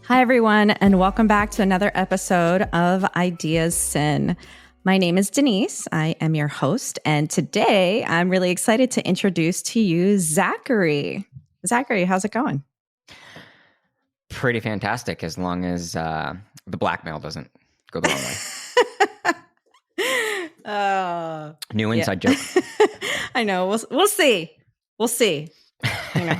Hi, everyone, and welcome back to another episode of Ideas Sin. My name is Denise. I am your host, and today I'm really excited to introduce to you Zackary. Zackary, how's it going? Pretty fantastic, as long as the blackmail doesn't go the wrong way. New inside joke. I know. We'll see. We'll see. You know.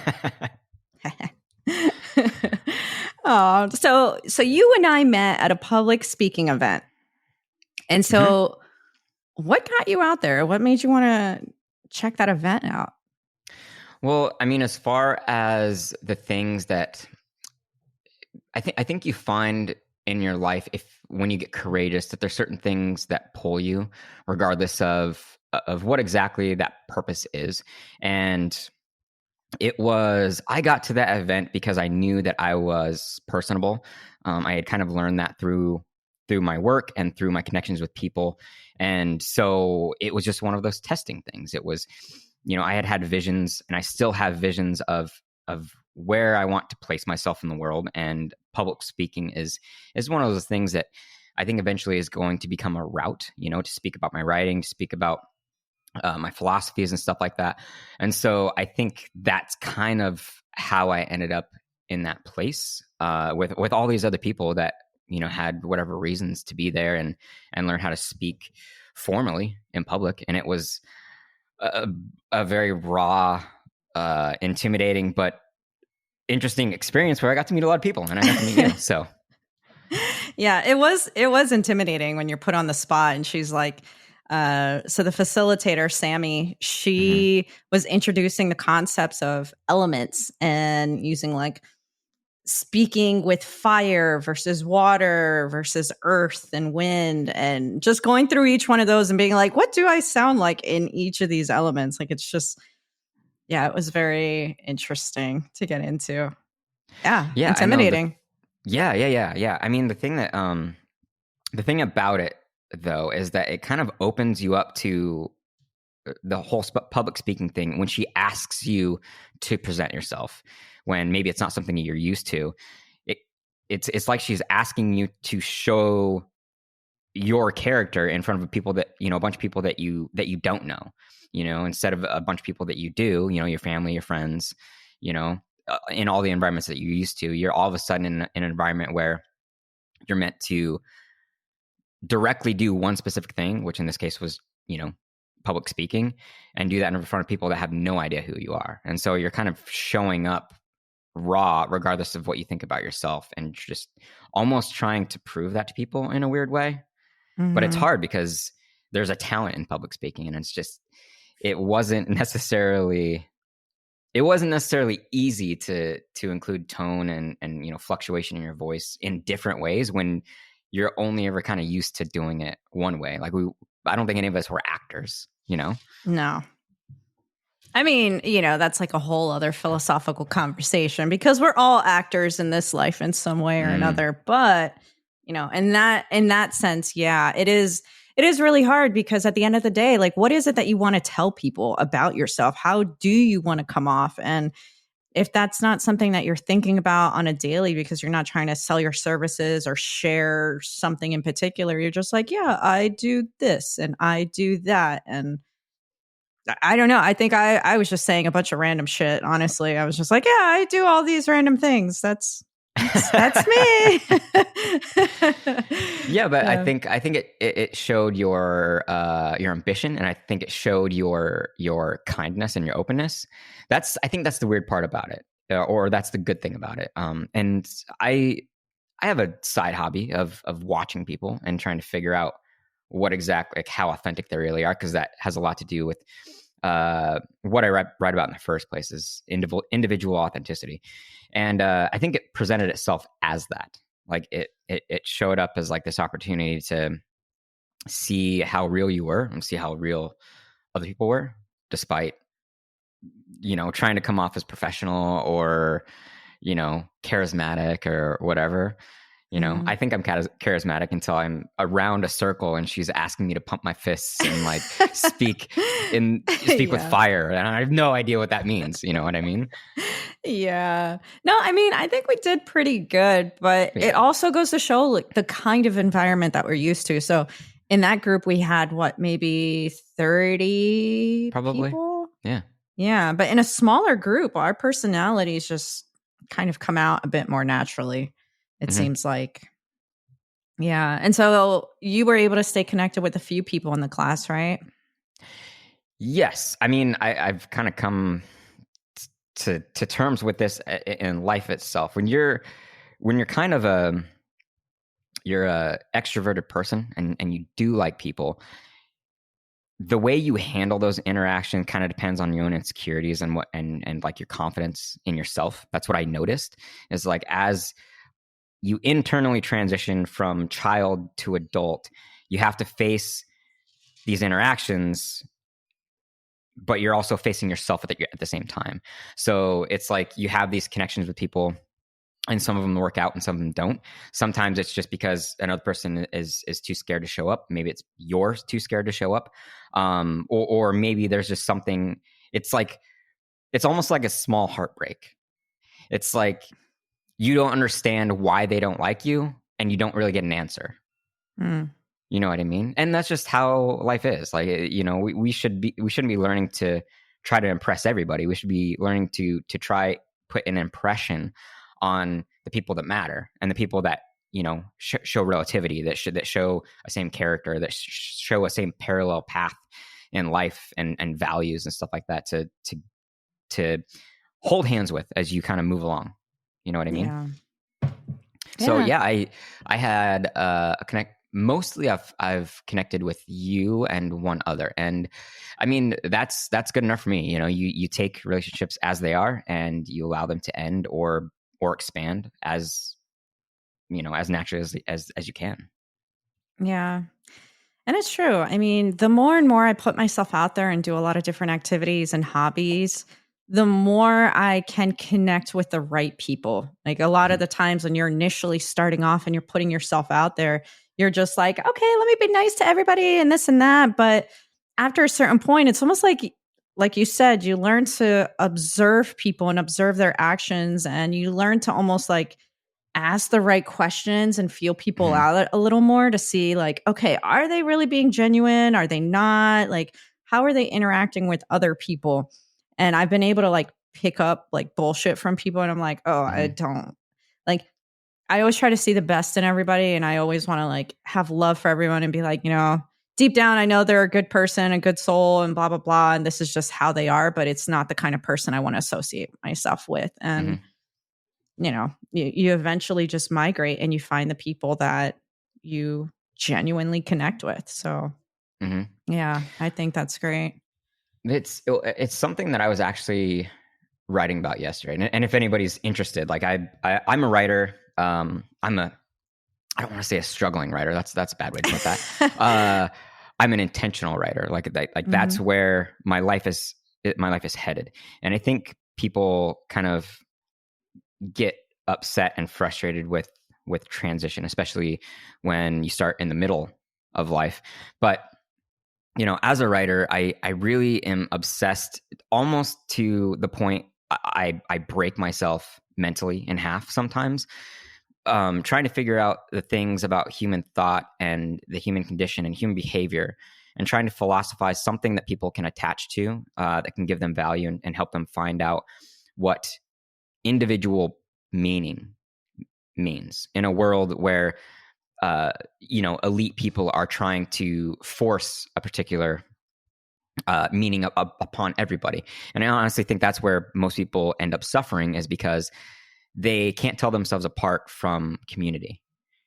So you and I met at a public speaking event. And so what got you out there? What made you want to check that event out? Well, I mean, as far as the things that I think you find in your life, when you get courageous, that there's certain things that pull you, regardless of what exactly that purpose is. And I got to that event because I knew that I was personable. I had kind of learned that through my work and through my connections with people. And so it was just one of those testing things. It was, I had visions, and I still have visions of where I want to place myself in the world. And public speaking is one of those things that I think eventually is going to become a route, to speak about my writing, to speak about my philosophies and stuff like that. And so I think that's kind of how I ended up in that place with all these other people that, had whatever reasons to be there and learn how to speak formally in public. And it was a very raw, intimidating, but interesting experience where I got to meet a lot of people, and I got to meet you. So yeah, it was intimidating when you're put on the spot, and she's like, so the facilitator, Sammy, she was introducing the concepts of elements and using like speaking with fire versus water versus earth and wind, and just going through each one of those and being like, what do I sound like in each of these elements? Like, it's just, it was very interesting to get into. Yeah. Intimidating. Yeah. I mean, the thing about it, though, is that it kind of opens you up to the whole public speaking thing when she asks you to present yourself, when maybe it's not something you're used to. It's like she's asking you to show your character in front of people that, a bunch of people that you don't know, instead of a bunch of people that you do, your family, your friends, in all the environments that you're used to. You're all of a sudden in an environment where you're meant to directly do one specific thing, which in this case was, public speaking, and do that in front of people that have no idea who you are. And so you're kind of showing up raw, regardless of what you think about yourself, and just almost trying to prove that to people in a weird way. But it's hard because there's a talent in public speaking, and it's just, it wasn't necessarily easy to include tone and fluctuation in your voice in different ways when you're only ever kind of used to doing it one way. Like I don't think any of us were actors, No. I mean, that's like a whole other philosophical conversation, because we're all actors in this life in some way or another. But, in that sense, it is really hard, because at the end of the day, like, what is it that you want to tell people about yourself? How do you want to come off? And if that's not something that you're thinking about on a daily, because you're not trying to sell your services or share something in particular, you're just like, yeah, I do this and I do that. And I don't know. I think I was just saying a bunch of random shit. Honestly, I was just like, yeah, I do all these random things. That's me. Yeah, but I think it showed your ambition, and I think it showed your kindness and your openness. I think that's the weird part about it, or that's the good thing about it. And I have a side hobby of watching people and trying to figure out what exactly, like, how authentic they really are, because that has a lot to do with what I write about in the first place, is individual authenticity. And I think it presented itself as that. Like it showed up as like this opportunity to see how real you were and see how real other people were, despite, trying to come off as professional or, charismatic or whatever. I think I'm charismatic until I'm around a circle and she's asking me to pump my fists and like speak with fire, and I have no idea what that means. You know what I mean? Yeah. No, I mean, I think we did pretty good, but it Yeah. also goes to show like the kind of environment that we're used to. So in that group, we had what, maybe 30 Probably. people? Yeah. Yeah. But in a smaller group, our personalities just kind of come out a bit more naturally, it Hmm. seems like. Yeah. And so you were able to stay connected with a few people in the class, right? Yes. I mean, I've kind of come to terms with this in life itself. When you're kind of you're a extroverted person and you do like people, the way you handle those interactions kind of depends on your own insecurities and what and like your confidence in yourself. That's what I noticed is like as you internally transition from child to adult, you have to face these interactions, but you're also facing yourself at the same time. So it's like you have these connections with people and some of them work out and some of them don't. Sometimes it's just because another person is too scared to show up. Maybe it's you're too scared to show up. Or maybe there's just something, it's like, it's almost like a small heartbreak. It's like you don't understand why they don't like you and you don't really get an answer. Mm. You know what I mean? And that's just how life is. Like, we shouldn't be learning to try to impress everybody. We should be learning to try put an impression on the people that matter and the people that, show relativity, that show a same character, that show a same parallel path in life and values and stuff like that to hold hands with as you kind of move along. You know what I mean? Yeah. So Yeah. yeah, I had a connect. Mostly, I've connected with you and one other, and I mean that's good enough for me. You take relationships as they are, and you allow them to end or expand as as naturally as you can. Yeah. And it's true. I mean, the more and more I put myself out there and do a lot of different activities and hobbies, the more I can connect with the right people. Like a lot of Mm-hmm. the times when you're initially starting off and you're putting yourself out there, you're just like, okay, let me be nice to everybody and this and that. But after a certain point, it's almost like you said, you learn to observe people and observe their actions, and you learn to almost like ask the right questions and feel people Mm-hmm. out a little more to see like, okay, are they really being genuine? Are they not? Like, how are they interacting with other people? And I've been able to like pick up like bullshit from people, and I'm like, oh, I Mm-hmm. don't like. I always try to see the best in everybody, and I always want to like have love for everyone and be like, deep down, I know they're a good person, a good soul, and blah blah blah, and this is just how they are. But it's not the kind of person I want to associate myself with, and Mm-hmm. you eventually just migrate and you find the people that you genuinely connect with. So, Mm-hmm. yeah, I think that's great. It's something that I was actually writing about yesterday, and if anybody's interested, like I'm a writer. I don't want to say a struggling writer. That's a bad way to put that. I'm an intentional writer. Like that's Mhm. where my life is headed. And I think people kind of get upset and frustrated with transition, especially when you start in the middle of life. But as a writer, I really am obsessed, almost to the point I break myself mentally in half sometimes, trying to figure out the things about human thought and the human condition and human behavior, and trying to philosophize something that people can attach to, that can give them value and help them find out what individual meaning means in a world where elite people are trying to force a particular meaning upon everybody. And I honestly think that's where most people end up suffering, is because they can't tell themselves apart from community.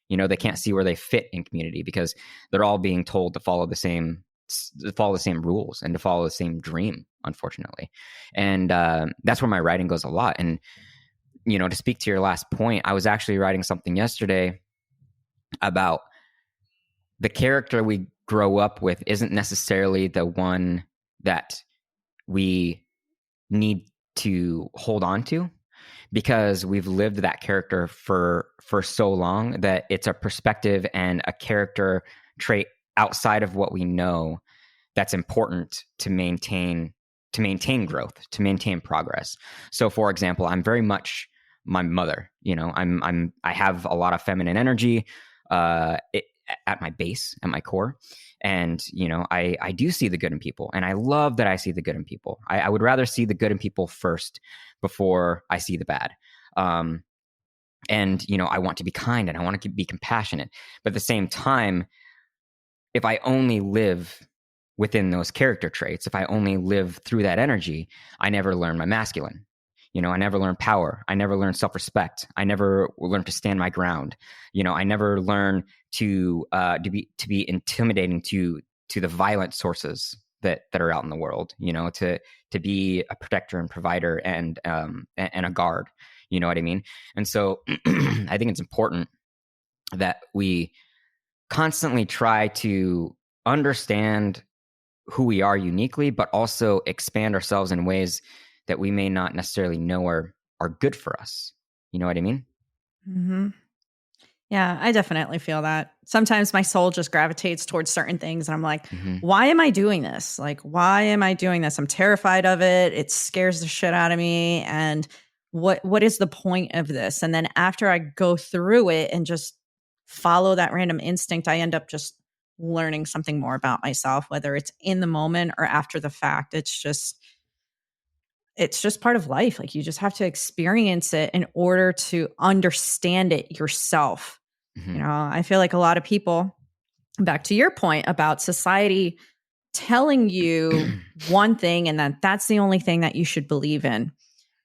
They can't see where they fit in community because they're all being told to follow the same rules and to follow the same dream, unfortunately. And that's where my writing goes a lot. And to speak to your last point, I was actually writing something yesterday about the character we grow up with isn't necessarily the one that we need to hold on to, because we've lived that character for so long that it's a perspective and a character trait outside of what we know that's important to maintain to maintain growth, to maintain progress. So for example, I'm very much my mother, I have a lot of feminine energy at my base, at my core. And, I do see the good in people, and I love that I see the good in people. I would rather see the good in people first before I see the bad. And, I want to be kind and I want to be compassionate. But at the same time, if I only live within those character traits, if I only live through that energy, I never learn my masculine. I never learn power. I never learn self-respect. I never learn to stand my ground. I never learn to be intimidating to the violent sources that are out in the world. To be a protector and provider and a guard. You know what I mean? And so I think it's important that we constantly try to understand who we are uniquely, but also expand ourselves in ways that we may not necessarily know are good for us. You know what I mean? Mm-hmm. Yeah, I definitely feel that. Sometimes my soul just gravitates towards certain things and I'm like, why am I doing this? Like, why am I doing this? I'm terrified of it. It scares the shit out of me. And what is the point of this? And then after I go through it and just follow that random instinct, I end up just learning something more about myself, whether it's in the moment or after the fact. It's just part of life. Like, you just have to experience it in order to understand it yourself. I feel like a lot of people, back to your point about society telling you one thing and that's the only thing that you should believe in.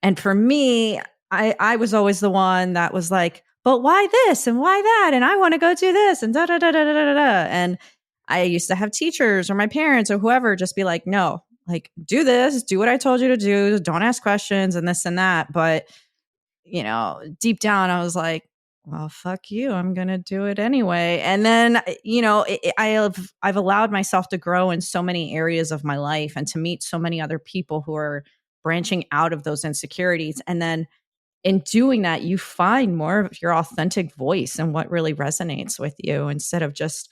And for me, I was always the one that was like, but why this and why that? And I want to go do this and da da da da da da da. And I used to have teachers or my parents or whoever just be like, no, like, do this, do what I told you to do. Don't ask questions and this and that. But, deep down, I was like, well, fuck you. I'm going to do it anyway. And then, I've allowed myself to grow in so many areas of my life and to meet so many other people who are branching out of those insecurities. And then in doing that, you find more of your authentic voice and what really resonates with you instead of just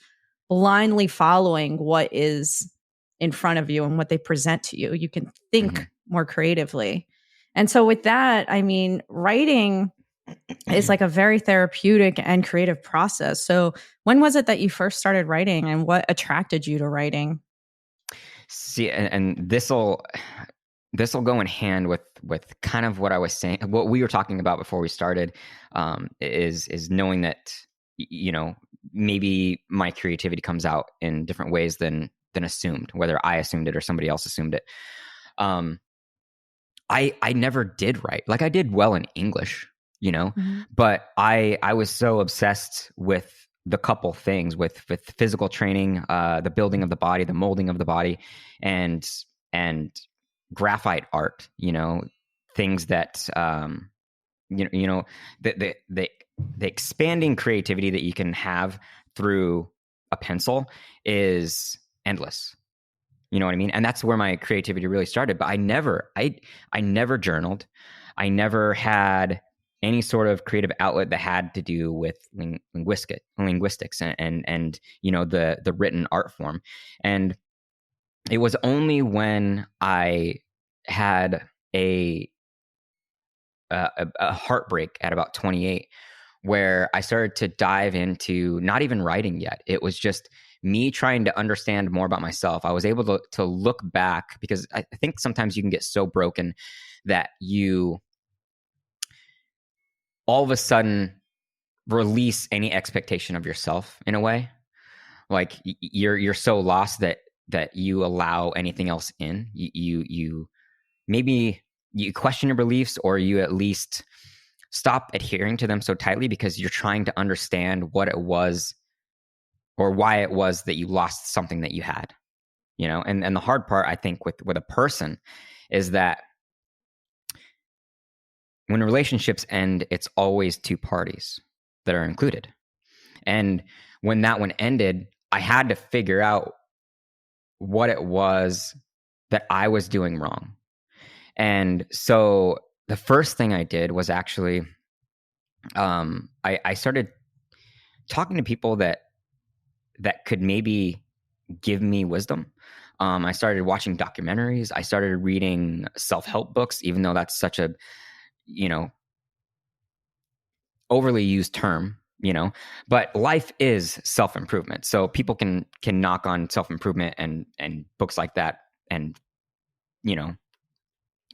blindly following what is in front of you and what they present to you. You can think more creatively. And so with that, I mean, writing is like a very therapeutic and creative process. So when was it that you first started writing and what attracted you to writing? See, and this'll go in hand with kind of what I was saying, what we were talking about before we started, is knowing that, maybe my creativity comes out in different ways than assumed, whether I assumed it or somebody else assumed it. I never did write. Like, I did well in English, but I was so obsessed with the couple things, with physical training, the building of the body, the molding of the body, and graphite art, things that, the expanding creativity that you can have through a pencil is endless. You know what I mean? And that's where my creativity really started. But I never journaled. I never had any sort of creative outlet that had to do with linguistics and the written art form. And it was only when I had a heartbreak at about 28 where I started to dive into not even writing yet. It was just me trying to understand more about myself. I was able to look back, because I think sometimes you can get so broken that you all of a sudden release any expectation of yourself in a way. Like, you're so lost that you allow anything else in. You maybe you question your beliefs, or you at least stop adhering to them so tightly because you're trying to understand what it was or why it was that you lost something that you had, and the hard part, I think, with a person is that when relationships end, it's always two parties that are included. And when that one ended, I had to figure out what it was that I was doing wrong. And so the first thing I did was actually, I started talking to people that could maybe give me wisdom. I started watching documentaries. I started reading self-help books, even though that's such a, overly used term, but life is self-improvement. So people can knock on self-improvement and books like that and,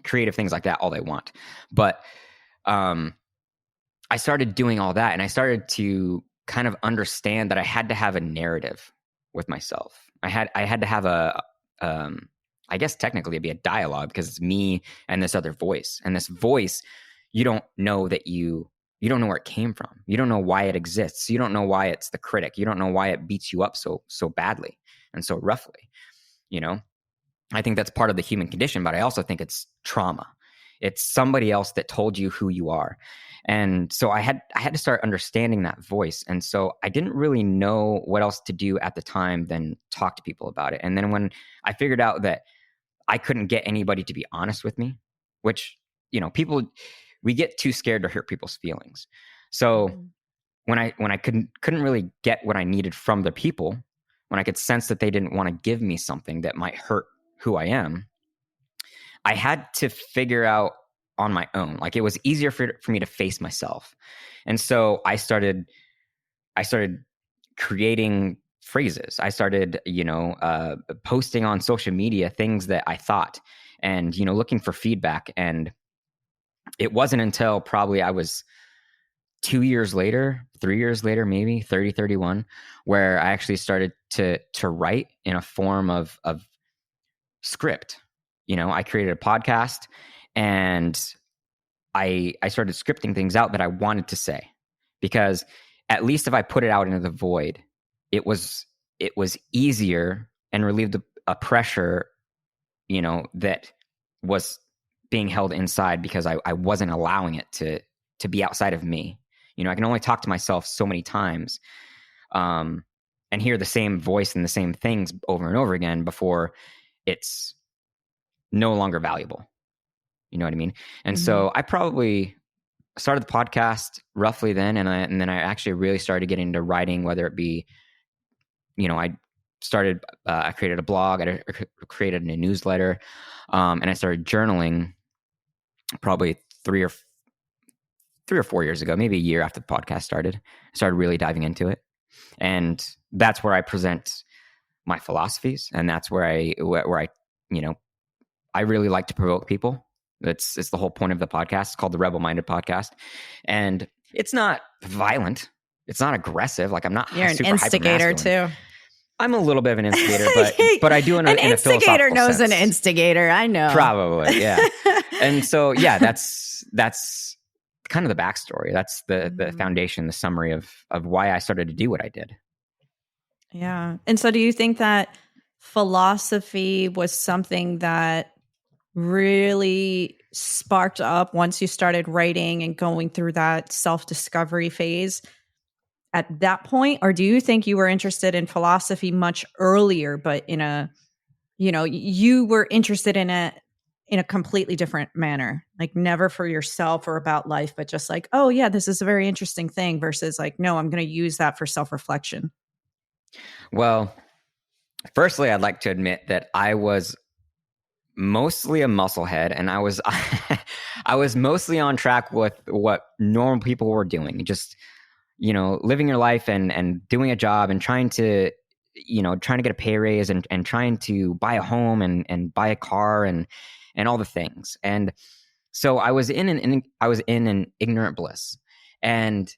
creative things like that all they want. But I started doing all that, and I started to kind of understand that I had to have a narrative with myself. I had to have I guess technically it'd be a dialogue, because it's me and this other voice. And this voice, you don't know you don't know where it came from. You don't know why it exists. You don't know why it's the critic. You don't know why it beats you up so badly and so roughly. I think that's part of the human condition, but I also think it's trauma. It's somebody else that told you who you are. And so I had to start understanding that voice. And so I didn't really know what else to do at the time than talk to people about it. And then when I figured out that I couldn't get anybody to be honest with me, which, we get too scared to hurt people's feelings. So when I couldn't really get what I needed from the people, when I could sense that they didn't want to give me something that might hurt who I am, I had to figure out on my own. Like, it was easier for me to face myself. And so I started creating phrases. I started, posting on social media things that I thought, and, looking for feedback. And it wasn't until probably I was 2 years later, 3 years later, maybe 30, 31, where I actually started to write in a form of script. I created a podcast, and I started scripting things out that I wanted to say, because at least if I put it out into the void, it was easier and relieved a pressure, that was being held inside, because I wasn't allowing it to be outside of me. I can only talk to myself so many times, and hear the same voice and the same things over and over again before it's no longer valuable. You know what I mean? And so I probably started the podcast roughly then, and then I actually really started getting into writing, whether it be, I created a blog, I created a newsletter, and I started journaling probably 3 or 4 years ago, maybe a year after the podcast started. I started really diving into it, and that's where I present my philosophies, and that's where I I really like to provoke people. It's the whole point of the podcast. It's called the Rebel Minded Podcast, and it's not violent. It's not aggressive. Like, I'm not. You're an instigator too. I'm a little bit of an instigator, but I do in a philosophical sense. An instigator knows an instigator. I know. Probably, yeah. And so, yeah, that's kind of the backstory. That's the foundation, the summary of why I started to do what I did. Yeah. And so do you think that philosophy was something that really sparked up once you started writing and going through that self-discovery phase at that point? Or do you think you were interested in philosophy much earlier, but you were interested in it in a completely different manner, like never for yourself or about life, but just like, oh yeah, this is a very interesting thing, versus like, no, I'm going to use that for self-reflection? Well, firstly, I'd like to admit that I was mostly a musclehead, and I was I was mostly on track with what normal people were doing, just living your life and doing a job and trying to get a pay raise and trying to buy a home and buy a car and all the things. And so I was in an ignorant bliss, and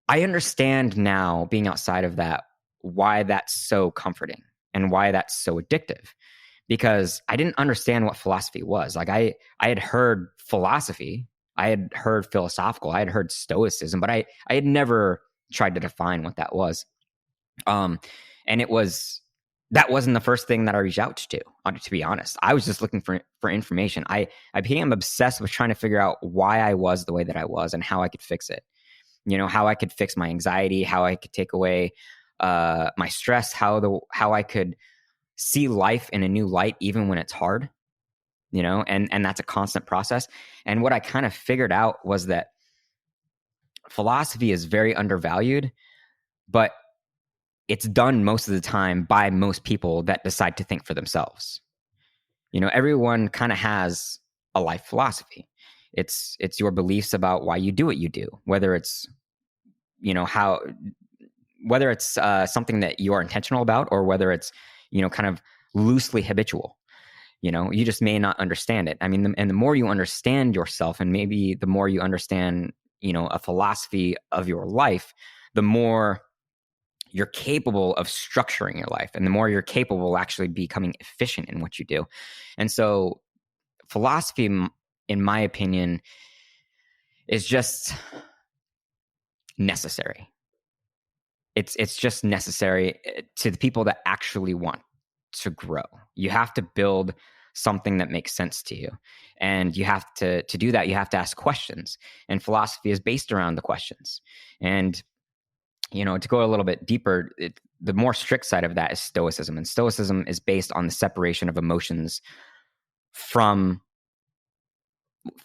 I understand now, being outside of that, why that's so comforting and why that's so addictive. Because I didn't understand what philosophy was. Like, I had heard philosophy, I had heard philosophical, I had heard stoicism, but I had never tried to define what that was. And that wasn't the first thing that I reached out to be honest. I was just looking for information. I became obsessed with trying to figure out why I was the way that I was and how I could fix it. How I could fix my anxiety, how I could take away my stress, how I could see life in a new light, even when it's hard, and that's a constant process. And what I kind of figured out was that philosophy is very undervalued, but it's done most of the time by most people that decide to think for themselves. Everyone kind of has a life philosophy. It's your beliefs about why you do what you do, whether it's something that you are intentional about, or whether it's kind of loosely habitual. You just may not understand it. I mean, and the more you understand yourself, and maybe the more you understand a philosophy of your life, the more you're capable of structuring your life, and the more you're capable of actually becoming efficient in what you do. And so philosophy, in my opinion, is just necessary. It's just necessary to the people that actually want to grow. You have to build something that makes sense to you, and you have to do that. You have to ask questions, and philosophy is based around the questions. And to go a little bit deeper, the more strict side of that is Stoicism, and Stoicism is based on the separation of emotions from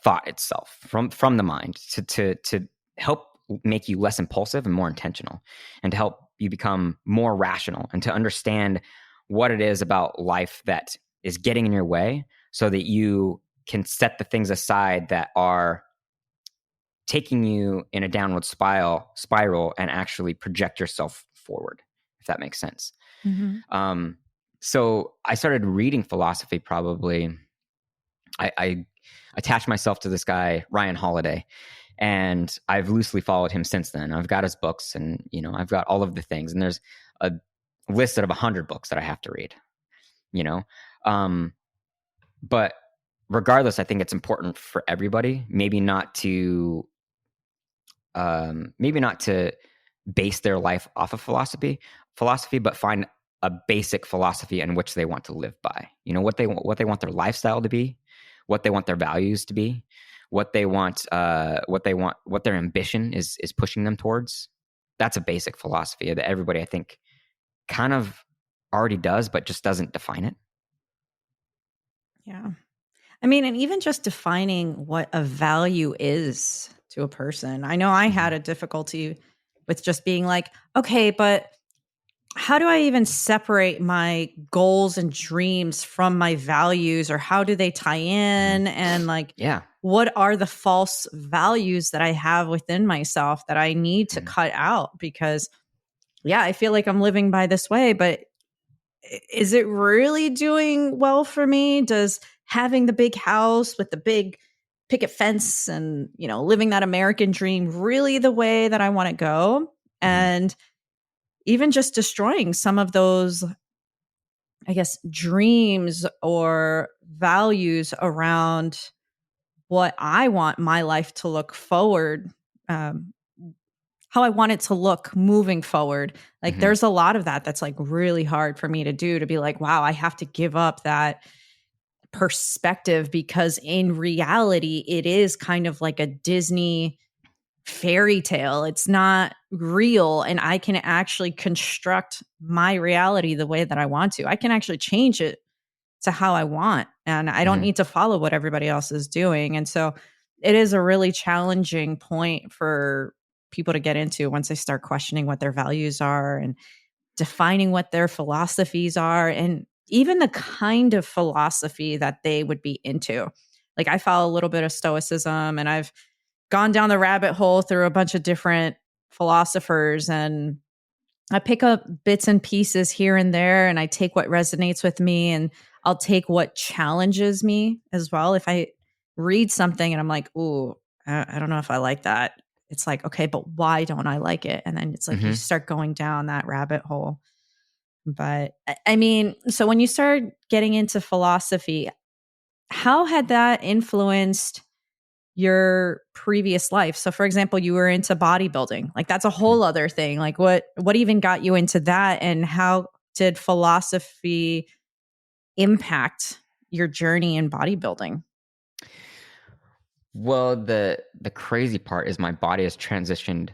thought itself, from the mind, to help make you less impulsive and more intentional, and to help you become more rational, and to understand what it is about life that is getting in your way, so that you can set the things aside that are taking you in a downward spiral and actually project yourself forward, if that makes sense. Mm-hmm. So I started reading philosophy probably. I attached myself to this guy, Ryan Holiday, and I've loosely followed him since then. I've got his books, and I've got all of the things, and there's a list of 100 books that I have to read, but regardless, I think it's important for everybody, maybe not to base their life off of philosophy, but find a basic philosophy in which they want to live by. What they want their lifestyle to be, what they want their values to be, what their ambition is pushing them towards. That's a basic philosophy that everybody, I think, kind of already does, but just doesn't define it. Yeah. I mean, and even just defining what a value is to a person. I know I had a difficulty with just being like, okay, but how do I even separate my goals and dreams from my values, or how do they tie in? And what are the false values that I have within myself that I need to cut out? Because I feel like I'm living by this way, but is it really doing well for me? Does having the big house with the big picket fence and, living that American dream really the way that I want to go? And even just destroying some of those, I guess, dreams or values around what I want my life to look forward, how I want it to look moving forward. Like there's a lot of that's like really hard for me to do, to be like, wow, I have to give up that perspective, because in reality, it is kind of like a Disney fairy tale. It's not real, and I can actually construct my reality the way that I want to. I can actually change it to how I want, and I don't need to follow what everybody else is doing. And so it is a really challenging point for people to get into once they start questioning what their values are and defining what their philosophies are, and even the kind of philosophy that they would be into. Like I follow a little bit of Stoicism, and I've gone down the rabbit hole through a bunch of different philosophers, and I pick up bits and pieces here and there, and I take what resonates with me, and I'll take what challenges me as well. If I read something and I'm like, ooh, I don't know if I like that. It's like, okay, but why don't I like it? And then it's like you start going down that rabbit hole. But I mean, so when you start getting into philosophy, how had that influenced your previous life? So for example, you were into bodybuilding. Like that's a whole other thing. Like what even got you into that, and how did philosophy impact your journey in bodybuilding? Well, the crazy part is my body has transitioned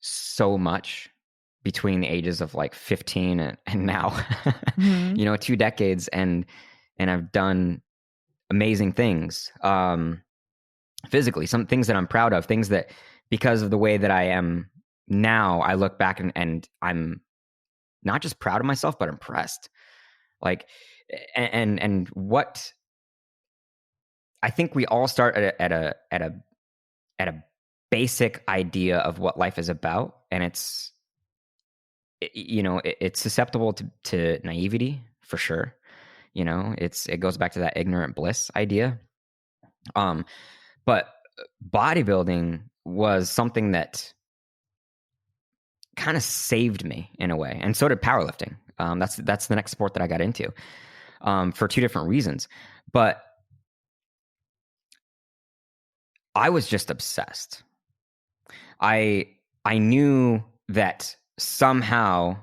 so much between the ages of like 15 and now. 2 decades, and I've done amazing things. Physically, some things that I'm proud of, things that, because of the way that I am now I look back and I'm not just proud of myself, but impressed. Like, and what I think we all start at a basic idea of what life is about, and it's susceptible to naivety for sure. It goes back to that ignorant bliss idea. But bodybuilding was something that kind of saved me in a way, and so did powerlifting. That's the next sport that I got into, for two different reasons. But I was just obsessed. I knew that somehow,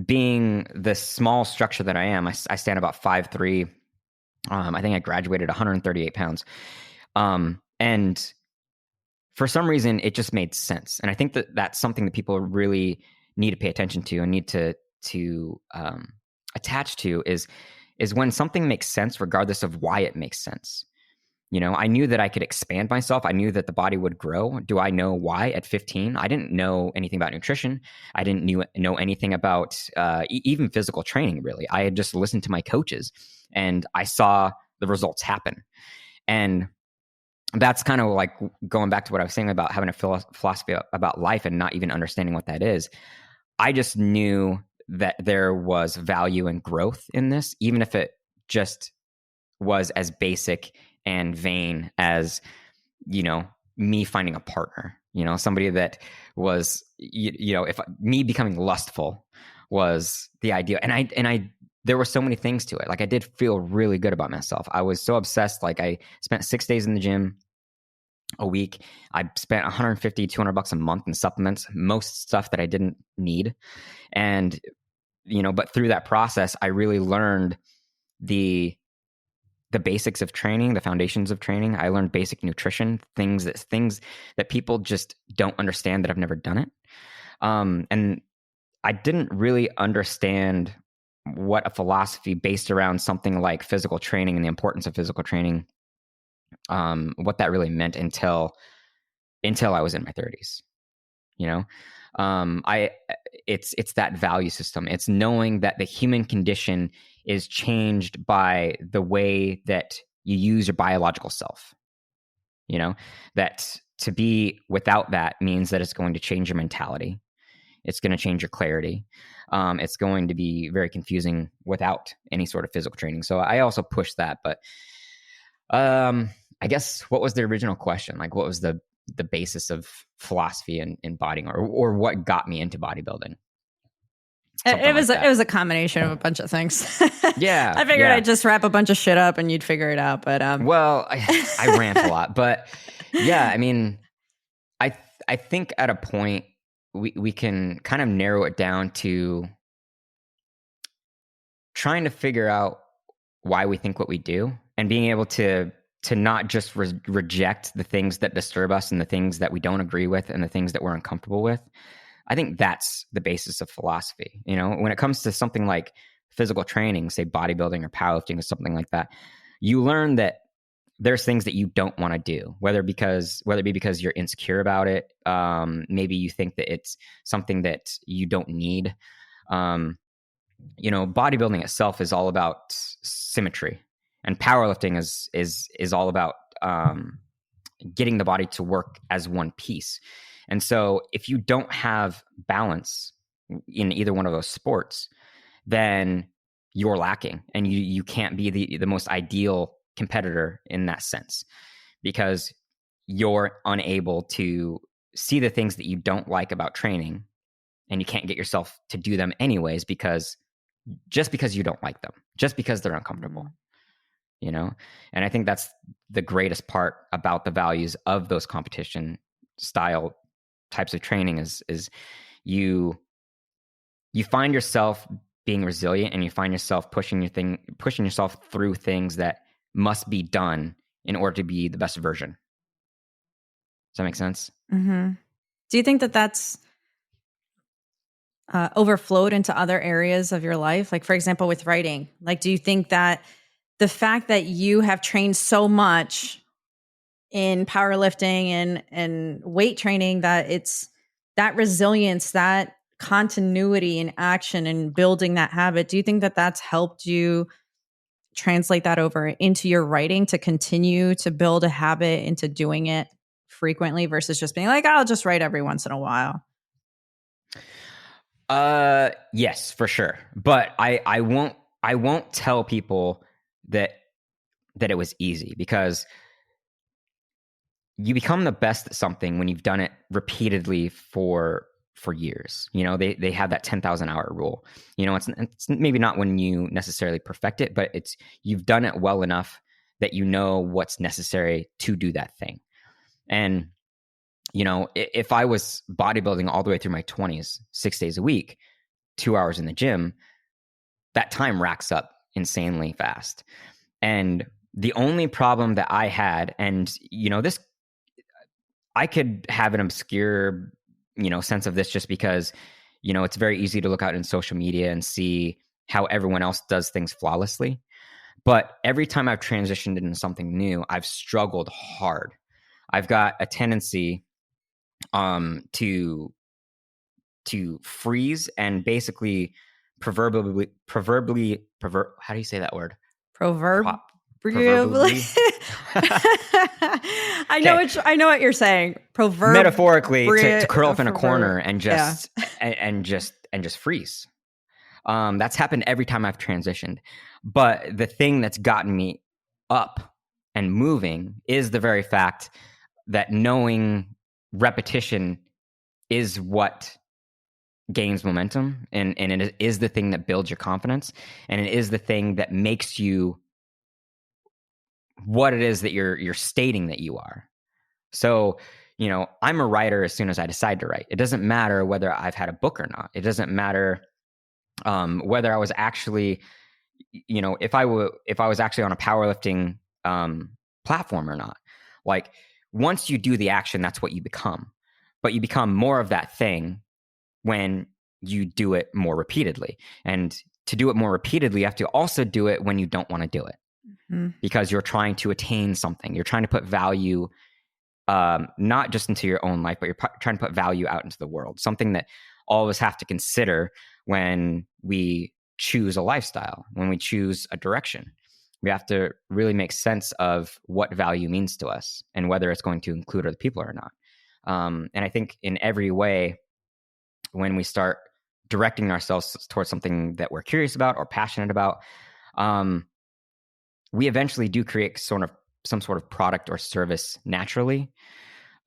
being the small structure that I am, I stand about 5'3". I think I graduated 138 pounds. And for some reason, it just made sense. And I think that that's something that people really need to pay attention to and need to attach to is when something makes sense, regardless of why it makes sense. I knew that I could expand myself. I knew that the body would grow. Do I know why at 15? I didn't know anything about nutrition. I didn't know anything about even physical training, really. I had just listened to my coaches, and I saw the results happen. And that's kind of like going back to what I was saying about having a philosophy about life and not even understanding what that is. I just knew that there was value and growth in this, even if it just was as basic and vain as, me finding a partner, somebody that was, if me becoming lustful was the idea. And I, there were so many things to it. Like, I did feel really good about myself. I was so obsessed. Like, I spent 6 days in the gym a week. I spent $150, $200 a month in supplements, most stuff that I didn't need. And, but through that process, I really learned the basics of training, the foundations of training. I learned basic nutrition, things that people just don't understand that I've never done it. And I didn't really understand what a philosophy based around something like physical training and the importance of physical training, what that really meant until I was in my 30s. It's that value system. It's knowing that the human condition is changed by the way that you use your biological self. That to be without that means that it's going to change your mentality. It's going to change your clarity. It's going to be very confusing without any sort of physical training. So I also push that. But I guess, what was the original question? Like, what was the basis of philosophy in bodybuilding, or what got me into bodybuilding? It was a combination of a bunch of things. Yeah. I figured I'd just wrap a bunch of shit up and you'd figure it out. But well, I rant a lot, but yeah, I mean, I think at a point we can kind of narrow it down to trying to figure out why we think what we do, and being able to not just reject the things that disturb us and the things that we don't agree with and the things that we're uncomfortable with. I think that's the basis of philosophy. When it comes to something like physical training, say bodybuilding or powerlifting or something like that, you learn that there's things that you don't want to do, whether it be because you're insecure about it. Maybe you think that it's something that you don't need. Bodybuilding itself is all about symmetry, and powerlifting is all about getting the body to work as one piece. And so if you don't have balance in either one of those sports, then you're lacking, and you can't be the most ideal competitor in that sense, because you're unable to see the things that you don't like about training, and you can't get yourself to do them anyways, because you don't like them, just because they're uncomfortable. And I think that's the greatest part about the values of those competition style types of training is you find yourself being resilient, and you find yourself pushing yourself through things that must be done in order to be the best version. Does that make sense? Mm-hmm. Do you think that that's overflowed into other areas of your life? Like, for example, with writing, like, do you think that the fact that you have trained so much in powerlifting and weight training, that it's that resilience, that continuity in action and building that habit, do you think that that's helped you translate that over into your writing to continue to build a habit into doing it frequently versus just being like, I'll just write every once in a while? Yes, for sure. But I won't tell people that it was easy, because you become the best at something when you've done it repeatedly for years. You know, they have that 10,000 hour rule. You know, it's maybe not when you necessarily perfect it, but it's, you've done it well enough that you know what's necessary to do that thing. And, you know, if I was bodybuilding all the way through my 20s, 6 days a week, 2 hours in the gym, that time racks up insanely fast. And the only problem that I had, and, you know, this, I could have an obscure, you know, sense of this just because, you know, it's very easy to look out in social media and see how everyone else does things flawlessly. But every time I've transitioned into something new, I've struggled hard. I've got a tendency to freeze and basically proverbially how do you say that word? Proverbially. Proverbially. I know what you're saying. Metaphorically, to curl up in a corner and just and just freeze. That's happened every time I've transitioned. But the thing that's gotten me up and moving is the very fact that knowing repetition is what gains momentum, and it is the thing that builds your confidence, and it is the thing that makes you what it is that you're stating that you are. So, you know, I'm a writer as soon as I decide to write. It doesn't matter whether I've had a book or not. It doesn't matter whether I was actually, you know, if I was actually on a powerlifting platform or not. Like, once you do the action, that's what you become. But you become more of that thing when you do it more repeatedly. And to do it more repeatedly, you have to also do it when you don't want to do it. Mm-hmm. Because you're trying to attain something. You're trying to put value not just into your own life, but you're trying to put value out into the world. Something that all of us have to consider when we choose a lifestyle, when we choose a direction. We have to really make sense of what value means to us and whether it's going to include other people or not. And I think in every way, when we start directing ourselves towards something that we're curious about or passionate about, we eventually do create some sort of product or service naturally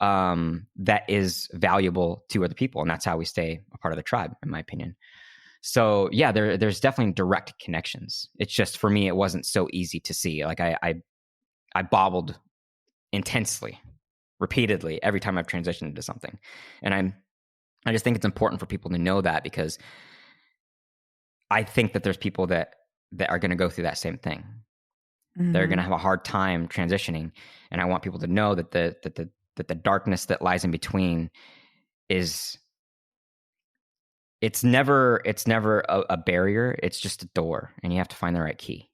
that is valuable to other people. And that's how we stay a part of the tribe, in my opinion. So yeah, there's definitely direct connections. It's just, for me, it wasn't so easy to see. Like I bobbled intensely, repeatedly, every time I've transitioned into something. And I just think it's important for people to know that, because I think that there's people that are going to go through that same thing. Mm-hmm. They're going to have a hard time transitioning. And I want people to know that the darkness that lies in between is, it's never a barrier. It's just a door, and you have to find the right key.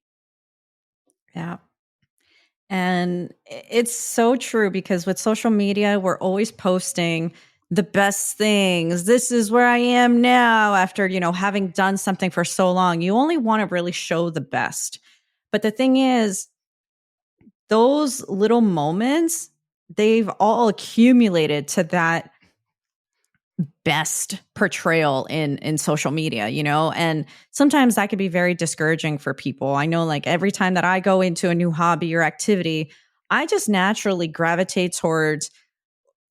Yeah. And it's so true, because with social media, we're always posting the best things. This is where I am now after, you know, having done something for so long. You only want to really show the best. But the thing is, those little moments, they've all accumulated to that best portrayal in social media, you know? And sometimes that could be very discouraging for people. I know, like, every time that I go into a new hobby or activity, I just naturally gravitate towards,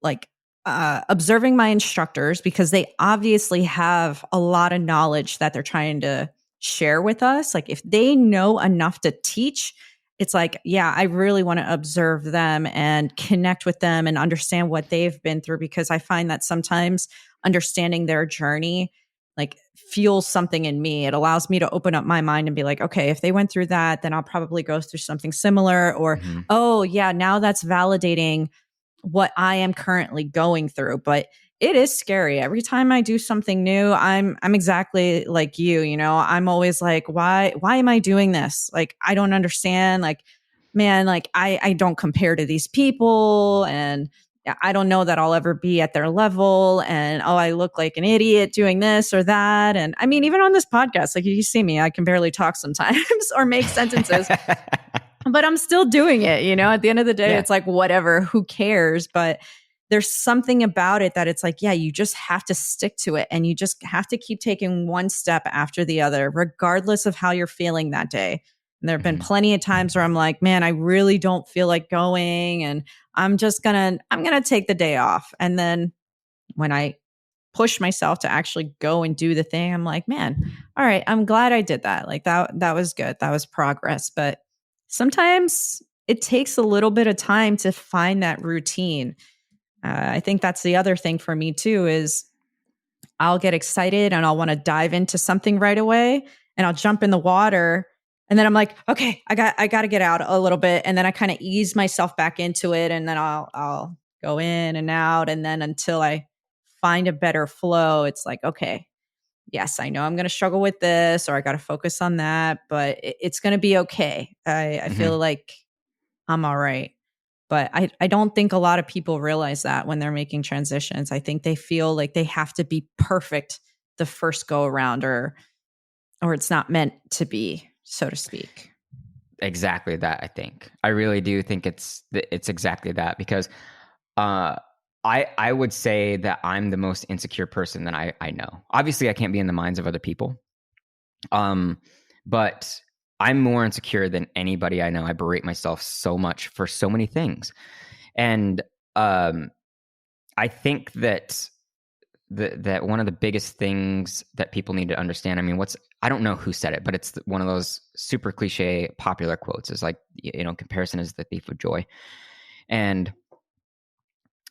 like, observing my instructors, because they obviously have a lot of knowledge that they're trying to share with us. Like, if they know enough to teach, it's like, yeah, I really want to observe them and connect with them and understand what they've been through, because I find that sometimes understanding their journey, like, fuels something in me. It allows me to open up my mind and be like, okay, if they went through that, then I'll probably go through something similar. Or, mm-hmm. Oh yeah, now that's validating what I am currently going through. But it is scary. Every time I do something new, I'm exactly like you, you know, I'm always like, why am I doing this? Like, I don't understand. Like, man, like I don't compare to these people. And I don't know that I'll ever be at their level, and I look like an idiot doing this or that. And I mean, even on this podcast, like you see me, I can barely talk sometimes or make sentences, but I'm still doing it. At the end of the day, It's like, whatever, who cares? But there's something about it that it's like, you just have to stick to it, and you just have to keep taking one step after the other, regardless of how you're feeling that day. And there have been plenty of times where I'm like, man, I really don't feel like going, and I'm going to take the day off. And then when I push myself to actually go and do the thing, I'm like, man, all right, I'm glad I did that. Like that was good. That was progress. But sometimes it takes a little bit of time to find that routine. I think that's the other thing for me too, is I'll get excited and I'll want to dive into something right away, and I'll jump in the water. And then I'm like, okay, I got to get out a little bit. And then I kind of ease myself back into it. And then I'll go in and out. And then until I find a better flow, it's like, okay, yes, I know I'm going to struggle with this, or I got to focus on that, but it's going to be okay. I feel like I'm all right. But I don't think a lot of people realize that when they're making transitions. I think they feel like they have to be perfect the first go around, or it's not meant to be, so to speak. Exactly that. I really do think it's exactly that, because I would say that I'm the most insecure person that I know. Obviously, I can't be in the minds of other people, but I'm more insecure than anybody I know. I berate myself so much for so many things, and I think that that one of the biggest things that people need to understand, I mean, I don't know who said it, but it's one of those super cliche popular quotes, is like, comparison is the thief of joy. And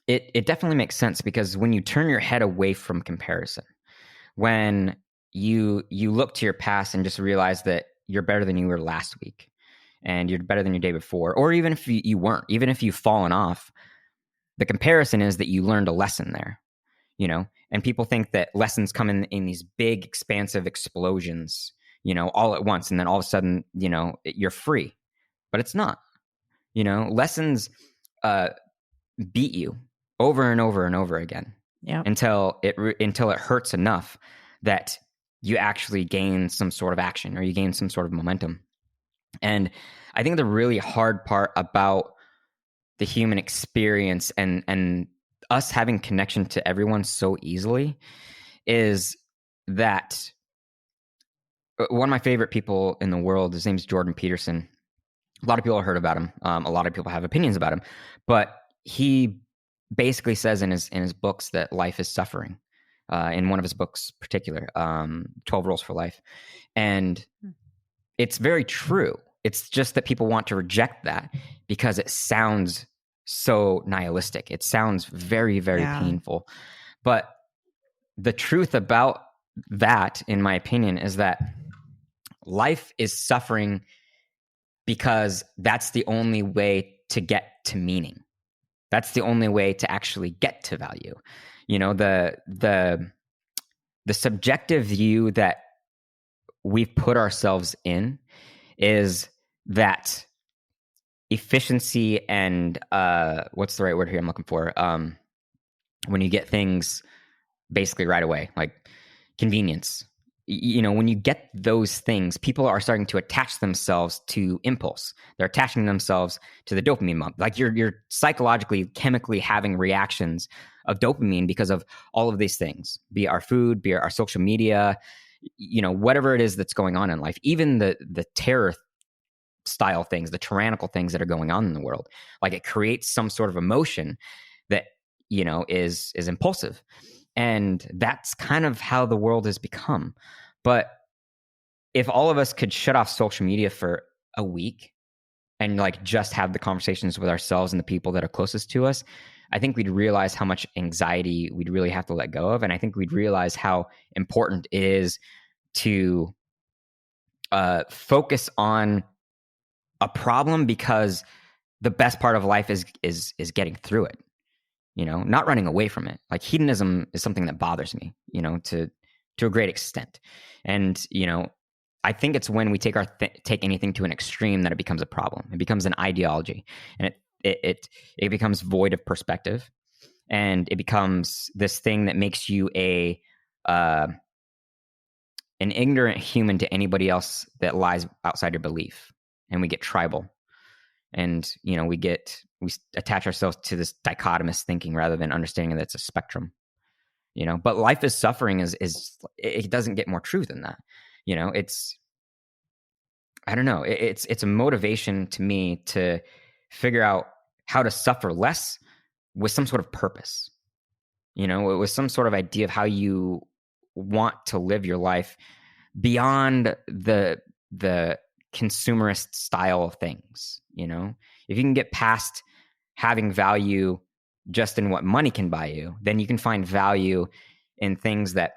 it definitely makes sense, because when you turn your head away from comparison, when you look to your past and just realize that you're better than you were last week, and you're better than your day before, or even if you weren't, even if you've fallen off, the comparison is that you learned a lesson there. And people think that lessons come in these big, expansive explosions, all at once. And then all of a sudden, you're free, but it's not. Lessons beat you over and over and over again, until it hurts enough that you actually gain some sort of action, or you gain some sort of momentum. And I think the really hard part about the human experience and us having connection to everyone so easily is that one of my favorite people in the world, his name's Jordan Peterson. A lot of people have heard about him. A lot of people have opinions about him, but he basically says in his books that life is suffering. In one of his books, particular, 12 Rules for Life, and it's very true. It's just that people want to reject that because it sounds so nihilistic. It sounds very, very painful. But the truth about that, in my opinion, is that life is suffering because that's the only way to get to meaning. That's the only way to actually get to value. The subjective view that we've put ourselves in is that efficiency and what's the right word here I'm looking for? When you get things basically right away, like convenience. When you get those things, people are starting to attach themselves to impulse. They're attaching themselves to the dopamine bump. Like you're psychologically, chemically having reactions of dopamine because of all of these things, be it our food, be it our social media, whatever it is that's going on in life, even the terror style things, the tyrannical things that are going on in the world. Like it creates some sort of emotion that, is impulsive. And that's kind of how the world has become. But if all of us could shut off social media for a week and like just have the conversations with ourselves and the people that are closest to us, I think we'd realize how much anxiety we'd really have to let go of. And I think we'd realize how important it is to focus on a problem, because the best part of life is getting through it. Not running away from it. Like hedonism is something that bothers me, to a great extent. And, I think it's when we take anything to an extreme that it becomes a problem. It becomes an ideology, and it becomes void of perspective. and it becomes this thing that makes you an ignorant human to anybody else that lies outside your belief. And we get tribal, and we attach ourselves to this dichotomous thinking rather than understanding that it's a spectrum. But life is suffering is it doesn't get more true than that. It's, I don't know, it's a motivation to me to figure out how to suffer less with some sort of purpose, with some sort of idea of how you want to live your life beyond the consumerist style of things. If you can get past having value just in what money can buy you, then you can find value in things that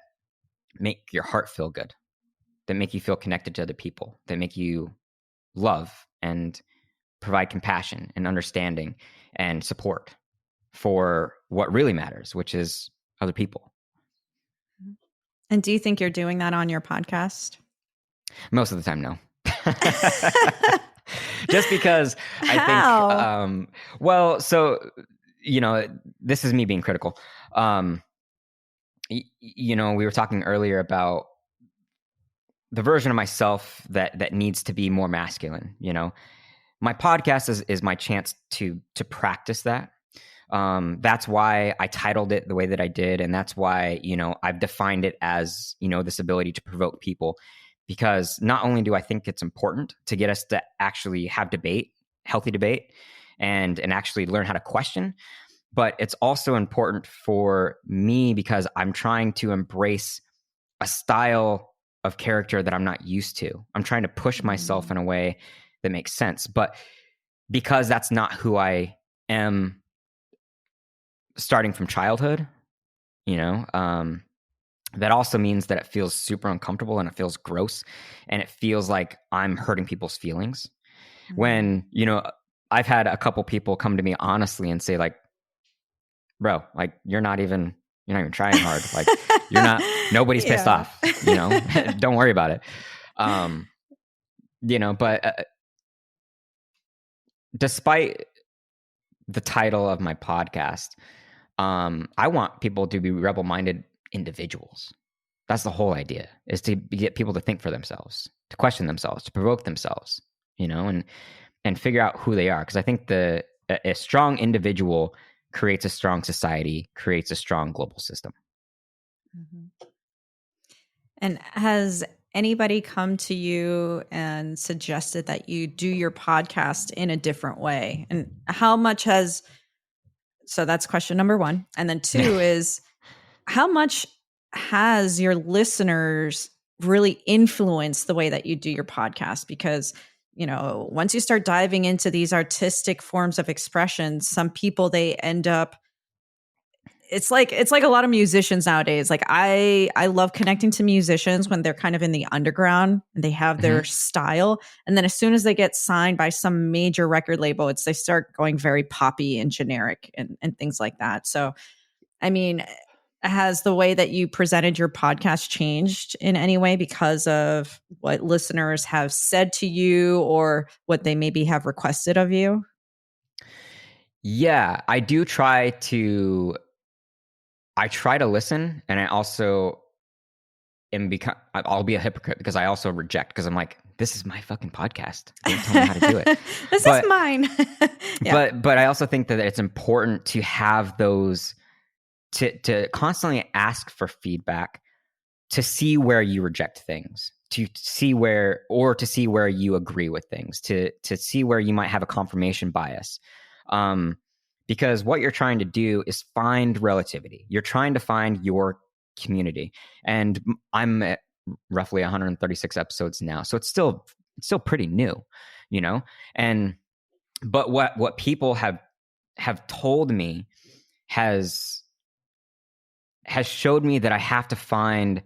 make your heart feel good, that make you feel connected to other people, that make you love and provide compassion and understanding and support for what really matters, which is other people. And do you think you're doing that on your podcast? Most of the time, no. Just because How? I think, this is me being critical. We were talking earlier about the version of myself that needs to be more masculine. My podcast is my chance to practice that. That's why I titled it the way that I did. And that's why, I've defined it as, this ability to provoke people, because not only do I think it's important to get us to actually have debate, healthy debate, and actually learn how to question, but it's also important for me because I'm trying to embrace a style of character that I'm not used to. I'm trying to push myself in a way that makes sense. But because that's not who I am starting from childhood, that also means that it feels super uncomfortable and it feels gross and it feels like I'm hurting people's feelings. When, I've had a couple people come to me honestly and say like, bro, like you're not even trying hard. Like nobody's pissed off, don't worry about it. But despite the title of my podcast, I want people to be rebel-minded individuals. That's the whole idea, is to get people to think for themselves, to question themselves, to provoke themselves, and figure out who they are. Because I think a strong individual creates a strong society, creates a strong global system. Mm-hmm. And has anybody come to you and suggested that you do your podcast in a different way? And how much so that's question number one. And then two is, how much has your listeners really influenced the way that you do your podcast? Because, once you start diving into these artistic forms of expression, some people, they end up, it's like a lot of musicians nowadays. Like I love connecting to musicians when they're kind of in the underground and they have their style. And then as soon as they get signed by some major record label, they start going very poppy and generic and things like that. So, I mean, has the way that you presented your podcast changed in any way because of what listeners have said to you or what they maybe have requested of you? Yeah, I do try to listen, and I also I'll be a hypocrite because I also reject, because I'm like, this is my fucking podcast. Don't tell me how to do it. This is mine. Yeah. But I also think that it's important to have those, to constantly ask for feedback, to see where you reject things, to see where you agree with things, to see where you might have a confirmation bias. Because what you're trying to do is find relativity. You're trying to find your community. And I'm at roughly 136 episodes now. So it's still pretty new, but what people have told me has showed me that I have to find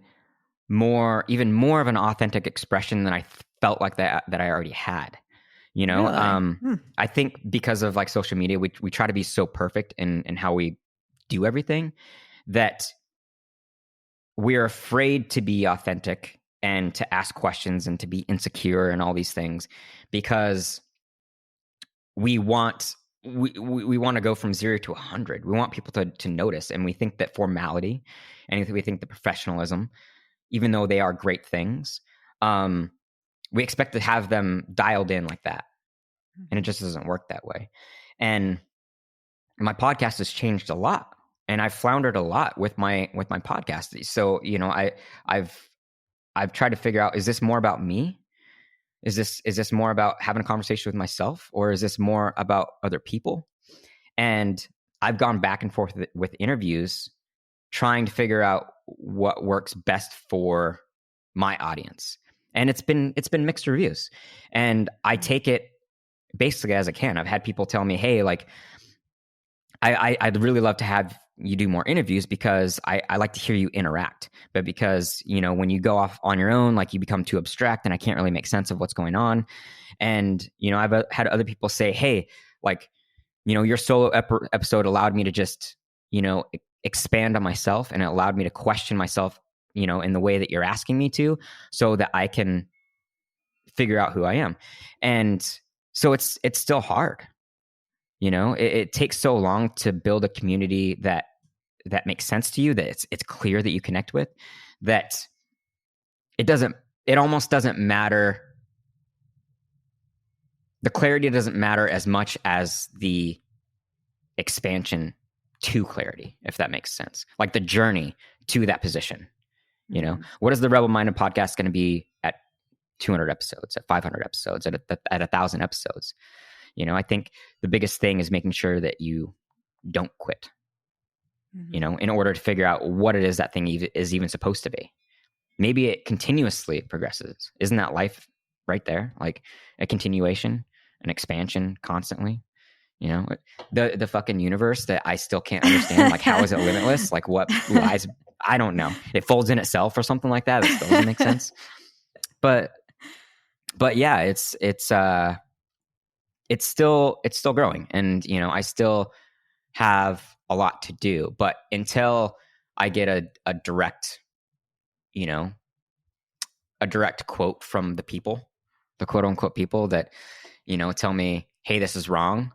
even more of an authentic expression than I felt like that I already had. Really? I think because of like social media, we try to be so perfect in how we do everything that we're afraid to be authentic and to ask questions and to be insecure and all these things, because we want we want to go from 0 to 100. We want people to notice, and we think that formality, and we think the professionalism, even though they are great things, we expect to have them dialed in like that, and it just doesn't work that way. And my podcast has changed a lot, and I've floundered a lot with my podcast. So I've tried to figure out, is this more about me? Is this more about having a conversation with myself, or is this more about other people? And I've gone back and forth with interviews, trying to figure out what works best for my audience. And it's been mixed reviews, and I take it basically as I can. I've had people tell me, hey, like, I'd really love to have you do more interviews because I like to hear you interact. But because, when you go off on your own, like, you become too abstract and I can't really make sense of what's going on. And, I've had other people say, hey, like, your solo episode allowed me to just, expand on myself, and it allowed me to question myself, in the way that you're asking me to, so that I can figure out who I am. And so it's still hard. It takes so long to build a community that makes sense to you, that it's clear that you connect with, that it almost doesn't matter. The clarity doesn't matter as much as the expansion to clarity, if that makes sense. Like the journey to that position. What is the Rebel Minded podcast going to be at 200 episodes, at 500 episodes, at 1,000 episodes? I think the biggest thing is making sure that you don't quit, in order to figure out what it is that thing is even supposed to be. Maybe it continuously progresses. Isn't that life right there? Like a continuation, an expansion constantly, the fucking universe that I still can't understand. Like, how is it limitless? Like, what lies? I don't know. It folds in itself or something like that. It still doesn't make sense. But yeah, it's still growing, and I still have a lot to do. But until I get a direct quote from the people, the quote unquote people that tell me, hey, this is wrong,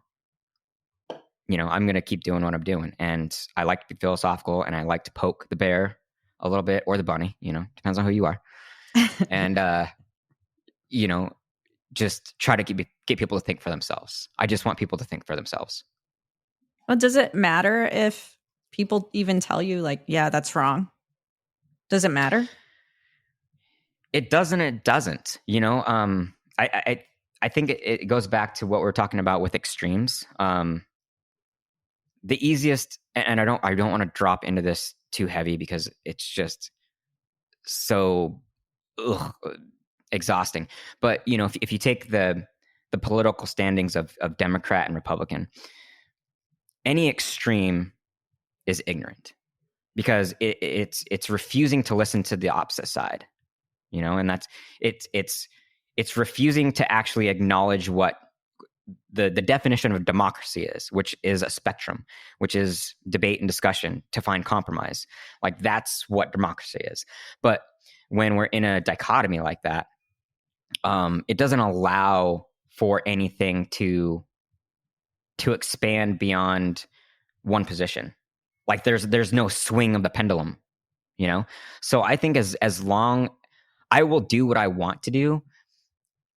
I'm going to keep doing what I'm doing. And I like to be philosophical, and I like to poke the bear a little bit, or the bunny, depends on who you are. And just try to get people to think for themselves. I just want people to think for themselves. Well, does it matter if people even tell you, like, yeah, that's wrong? Does it matter? It doesn't. It doesn't. I think it goes back to what we're talking about with extremes. The easiest, and I don't want to drop into this too heavy because it's just so exhausting. But if you take the political standings of Democrat and Republican, any extreme is ignorant, because it's refusing to listen to the opposite side, and that's it's refusing to actually acknowledge what the definition of democracy is, which is a spectrum, which is debate and discussion to find compromise. Like, that's what democracy is. But when we're in a dichotomy like that, it doesn't allow for anything to expand beyond one position. Like, there's no swing of the pendulum, So I think as long, I will do what I want to do,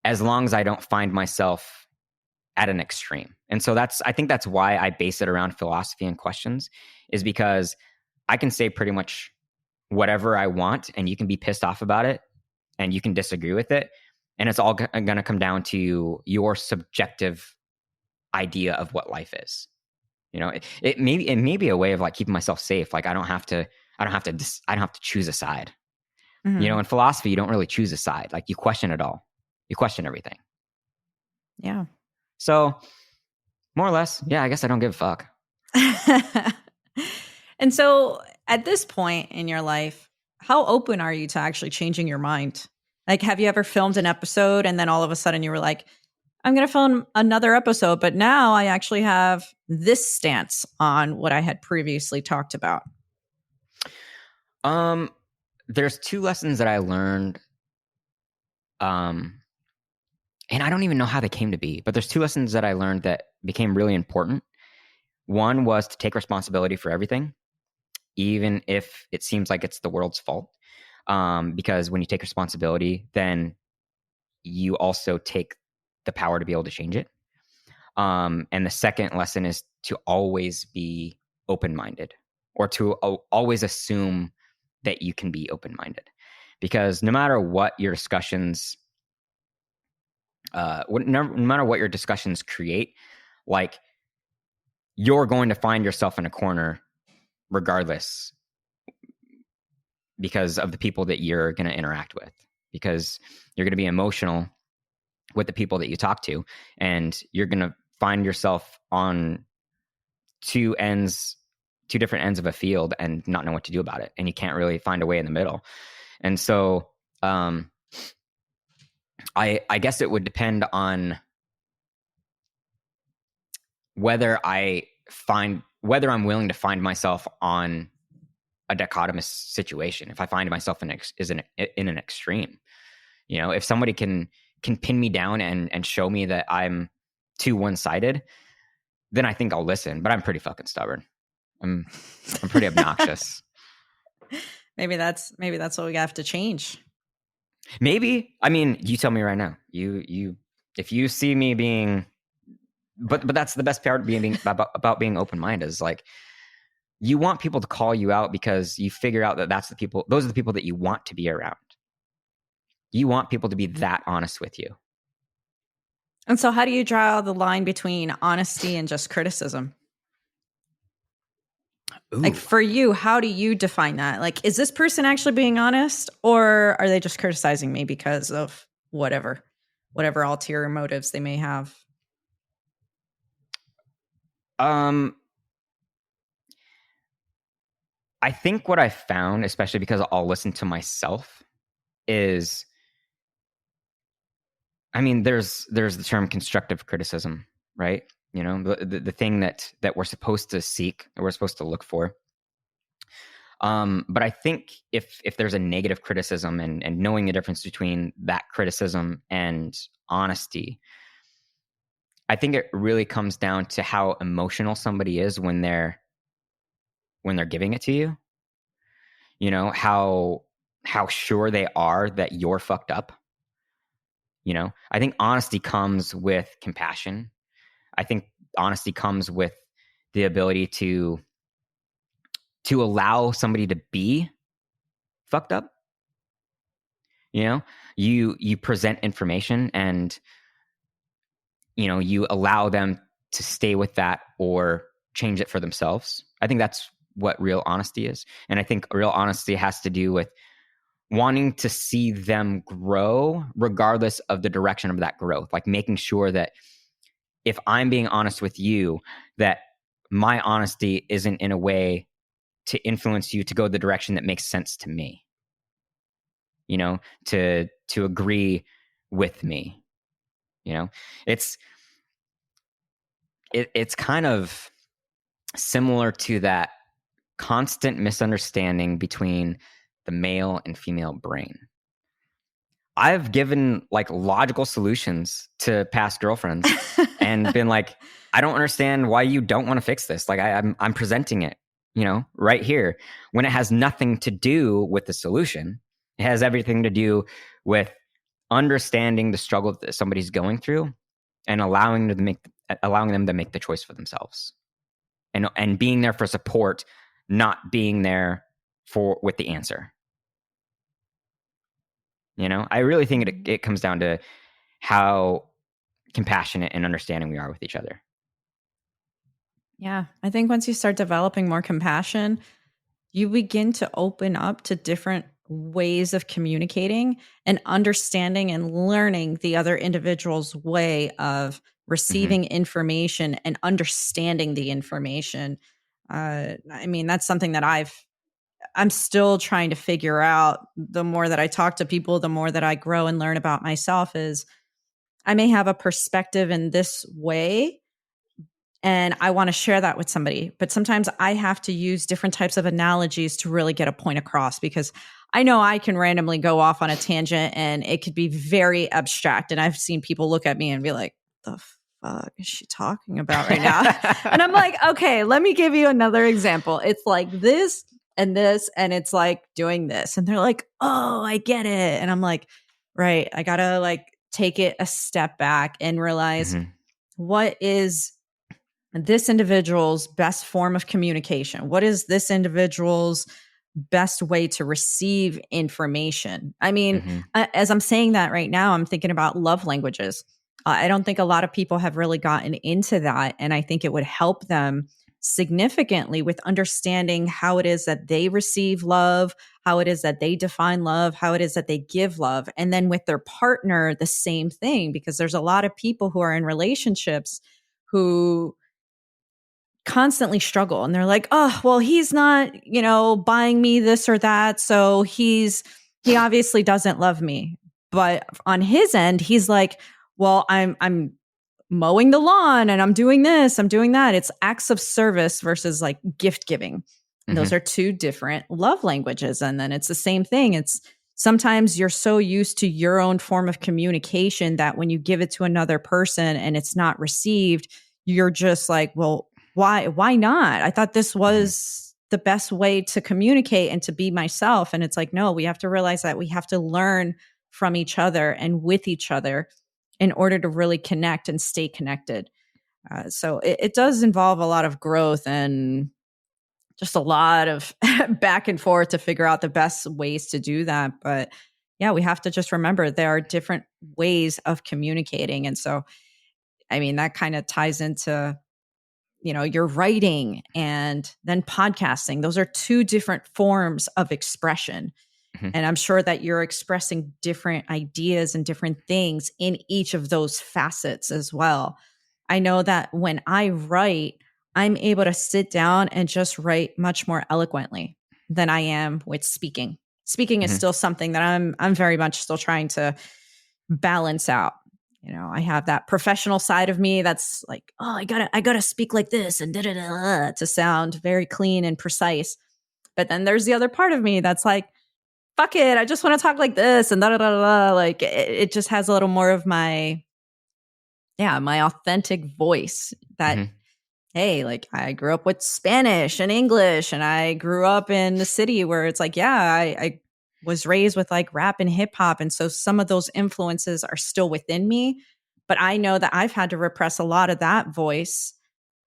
as long as I don't find myself at an extreme. And so I think that's why I base it around philosophy and questions, is because I can say pretty much whatever I want, and you can be pissed off about it, and you can disagree with it, and it's all going to come down to your subjective idea of what life is. It may be a way of, like, keeping myself safe. Like, I don't have to choose a side. Mm-hmm. In philosophy, you don't really choose a side. Like, you question it all. You question everything. Yeah. So, more or less, yeah, I guess I don't give a fuck. And so, at this point in your life, how open are you to actually changing your mind? Like, have you ever filmed an episode and then all of a sudden you were like, I'm going to film another episode, but now I actually have this stance on what I had previously talked about? There's two lessons that I learned, and I don't even know how they came to be, but there's two lessons that I learned that became really important. One was to take responsibility for everything, even if it seems like it's the world's fault. Because when you take responsibility, then you also take the power to be able to change it. And the second lesson is to always be open-minded, or to always assume that you can be open-minded, because no matter what your discussions, no matter what your discussions create, like, you're going to find yourself in a corner regardless, because of the people that you're going to interact with, because you're going to be emotional with the people that you talk to, and you're going to find yourself on two different ends of a field and not know what to do about it. And you can't really find a way in the middle. And so, I guess it would depend on whether I'm willing to find myself on a dichotomous situation. If I find myself in an extreme, if somebody can pin me down and show me that I'm too one-sided, then I think I'll listen. But I'm pretty fucking stubborn. I'm pretty obnoxious. Maybe that's what we have to change. Maybe. I mean, you tell me right now. You if you see me being, but that's the best part about being open-minded, is like, you want people to call you out because you figure out that those are the people that you want to be around. You want people to be that honest with you. And so how do you draw the line between honesty and just criticism? Ooh. Like, for you, how do you define that? Like, is this person actually being honest, or are they just criticizing me because of whatever ulterior motives they may have? I think what I found, especially because I'll listen to myself, is, I mean, there's the term constructive criticism, right? The thing that we're supposed to seek, that we're supposed to look for. But I think if there's a negative criticism, and knowing the difference between that criticism and honesty, I think it really comes down to how emotional somebody is when they're giving it to you. How sure they are that you're fucked up. I think honesty comes with compassion. I think honesty comes with the ability to allow somebody to be fucked up. You present information, and you allow them to stay with that or change it for themselves. I think that's what real honesty is. And I think real honesty has to do with wanting to see them grow regardless of the direction of that growth. Like, making sure that if I'm being honest with you, that my honesty isn't in a way to influence you to go the direction that makes sense to me, to agree with me. It's kind of similar to that constant misunderstanding between the male and female brain. I've given like logical solutions to past girlfriends and been like, I don't understand why you don't want to fix this. Like, I'm presenting it, right here, when it has nothing to do with the solution. It has everything to do with understanding the struggle that somebody's going through and allowing them to make the choice for themselves, and being there for support, not being there with the answer. I really think it comes down to how compassionate and understanding we are with each other. Yeah. I think once you start developing more compassion, you begin to open up to different ways of communicating and understanding and learning the other individual's way of receiving information and understanding the information. I mean, that's something that I'm still trying to figure out. The more that I talk to people, the more that I grow and learn about myself, is I may have a perspective in this way, and I want to share that with somebody. But sometimes I have to use different types of analogies to really get a point across, because I know I can randomly go off on a tangent and it could be very abstract. And I've seen people look at me and be like, the fuck is she talking about right now? And I'm like, okay, let me give you another example. It's like this, and it's like doing this. And they're like, oh, I get it. And I'm like, right, I gotta like take it a step back and realize what is this individual's best form of communication? What is this individual's best way to receive information? I mean, as I'm saying that right now, I'm thinking about love languages. I don't think a lot of people have really gotten into that. And I think it would help them significantly with understanding how it is that they receive love, how it is that they define love, how it is that they give love. And then with their partner, the same thing, because there's a lot of people who are in relationships who constantly struggle and they're like, oh, well, he's not, buying me this or that. So he obviously doesn't love me. But on his end, he's like, well, I'm mowing the lawn and I'm doing this, I'm doing that. It's acts of service versus like gift giving. And those are two different love languages. And then it's the same thing. It's sometimes you're so used to your own form of communication that when you give it to another person and it's not received, you're just like, well, why not? I thought this was the best way to communicate and to be myself. And it's like, no, we have to realize that we have to learn from each other and with each other in order to really connect and stay connected. So it does involve a lot of growth and just a lot of back and forth to figure out the best ways to do that. But yeah, we have to just remember there are different ways of communicating. And so, I mean, that kind of ties into your writing and then podcasting. Those are two different forms of expression. And I'm sure that you're expressing different ideas and different things in each of those facets as well. I know that when I write, I'm able to sit down and just write much more eloquently than I am with speaking. Speaking is still something that I'm very much still trying to balance out. I have that professional side of me that's like, oh, I gotta speak like this and to sound very clean and precise. But then there's the other part of me that's like, fuck it, I just want to talk like this and like it just has a little more of my authentic voice that, hey, like I grew up with Spanish and English and I grew up in the city where it's like, I was raised with like rap and hip hop. And so some of those influences are still within me, but I know that I've had to repress a lot of that voice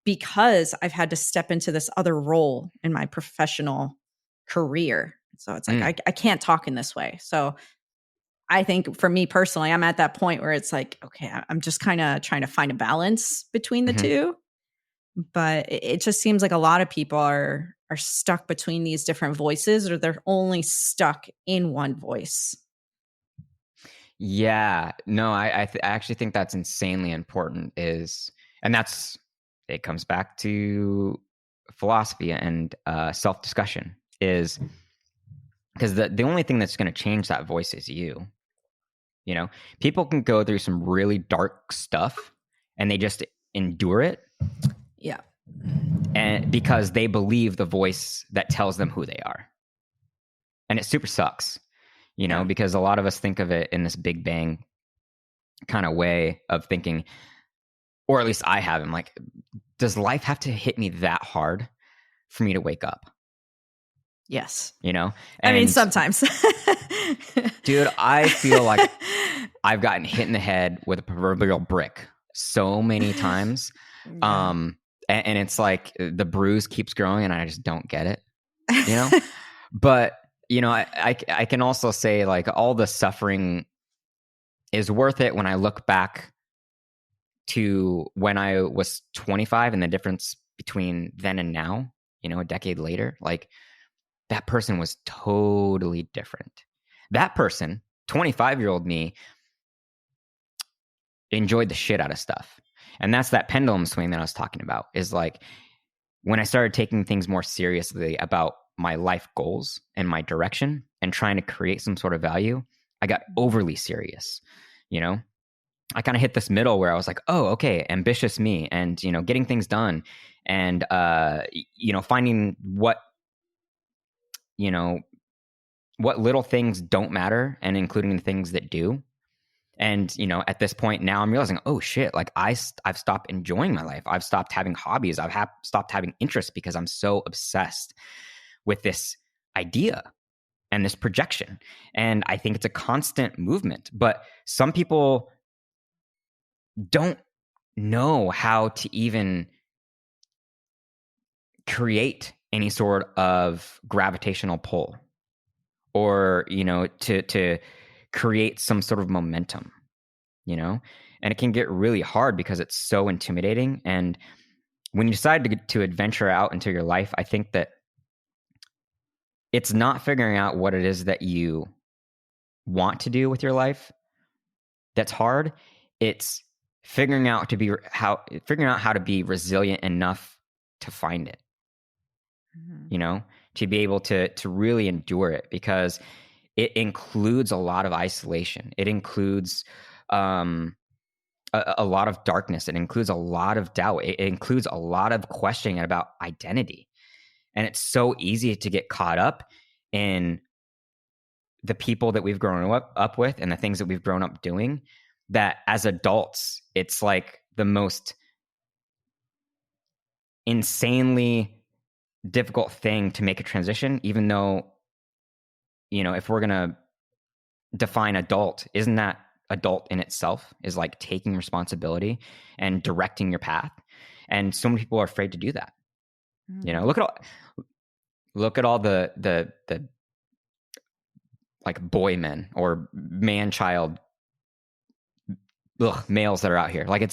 because I've had to step into this other role in my professional career. So it's like, I can't talk in this way. So I think for me personally, I'm at that point where it's like, okay, I'm just kind of trying to find a balance between the two. But it just seems like a lot of people are stuck between these different voices, or they're only stuck in one voice. Yeah, no, I actually think that's insanely important. It comes back to philosophy and self-discussion, is because the only thing that's going to change that voice is you. People can go through some really dark stuff and they just endure it. Yeah. And because they believe the voice that tells them who they are. And it super sucks, because a lot of us think of it in this big bang kind of way of thinking, or at least I have. I'm like, does life have to hit me that hard for me to wake up? Yes. I mean, sometimes. Dude, I feel like I've gotten hit in the head with a proverbial brick so many times. Yeah. And it's like the bruise keeps growing and I just don't get it, But, I can also say like all the suffering is worth it when I look back to when I was 25 and the difference between then and now, a decade later. Like, that person was totally different. That person, 25-year-old me, enjoyed the shit out of stuff. And that's that pendulum swing that I was talking about, is like when I started taking things more seriously about my life goals and my direction and trying to create some sort of value, I got overly serious. I kind of hit this middle where I was like, oh, okay, ambitious me, and, getting things done, and, finding what little things don't matter and including the things that do. And, you know, at this point now I'm realizing, oh shit, like I've stopped enjoying my life. I've stopped having hobbies. I've stopped having interests because I'm so obsessed with this idea and this projection. And I think it's a constant movement, but some people don't know how to even create any sort of gravitational pull, or, you know, to create some sort of momentum, you know? And it can get really hard because it's so intimidating. And when you decide to adventure out into your life, I think that it's not figuring out what it is that you want to do with your life that's hard. It's figuring out how to be resilient enough to find it. You know, to be able to really endure it, because it includes a lot of isolation. It includes a lot of darkness. It includes a lot of doubt. It includes a lot of questioning about identity. And it's so easy to get caught up in the people that we've grown up with and the things that we've grown up doing, that as adults, it's like the most insanely difficult thing to make a transition, even though, you know, if we're going to define adult, isn't that adult in itself is like taking responsibility and directing your path? And so many people are afraid to do that. You know, look at all the like boy men or man child males that are out here. Like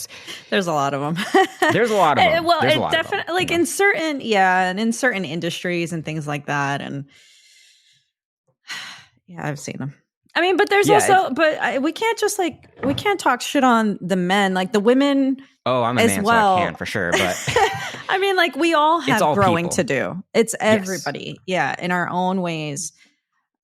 there's a lot of them. There's a lot of them. Well, it definitely, like, in certain industries and things like that. And yeah, I've seen them. I mean, but there's we can't talk shit on the men, like the women. Oh, I'm a man, so I can for sure. But I mean, like, we all have growing to do. It's everybody. Yes. Yeah. In our own ways.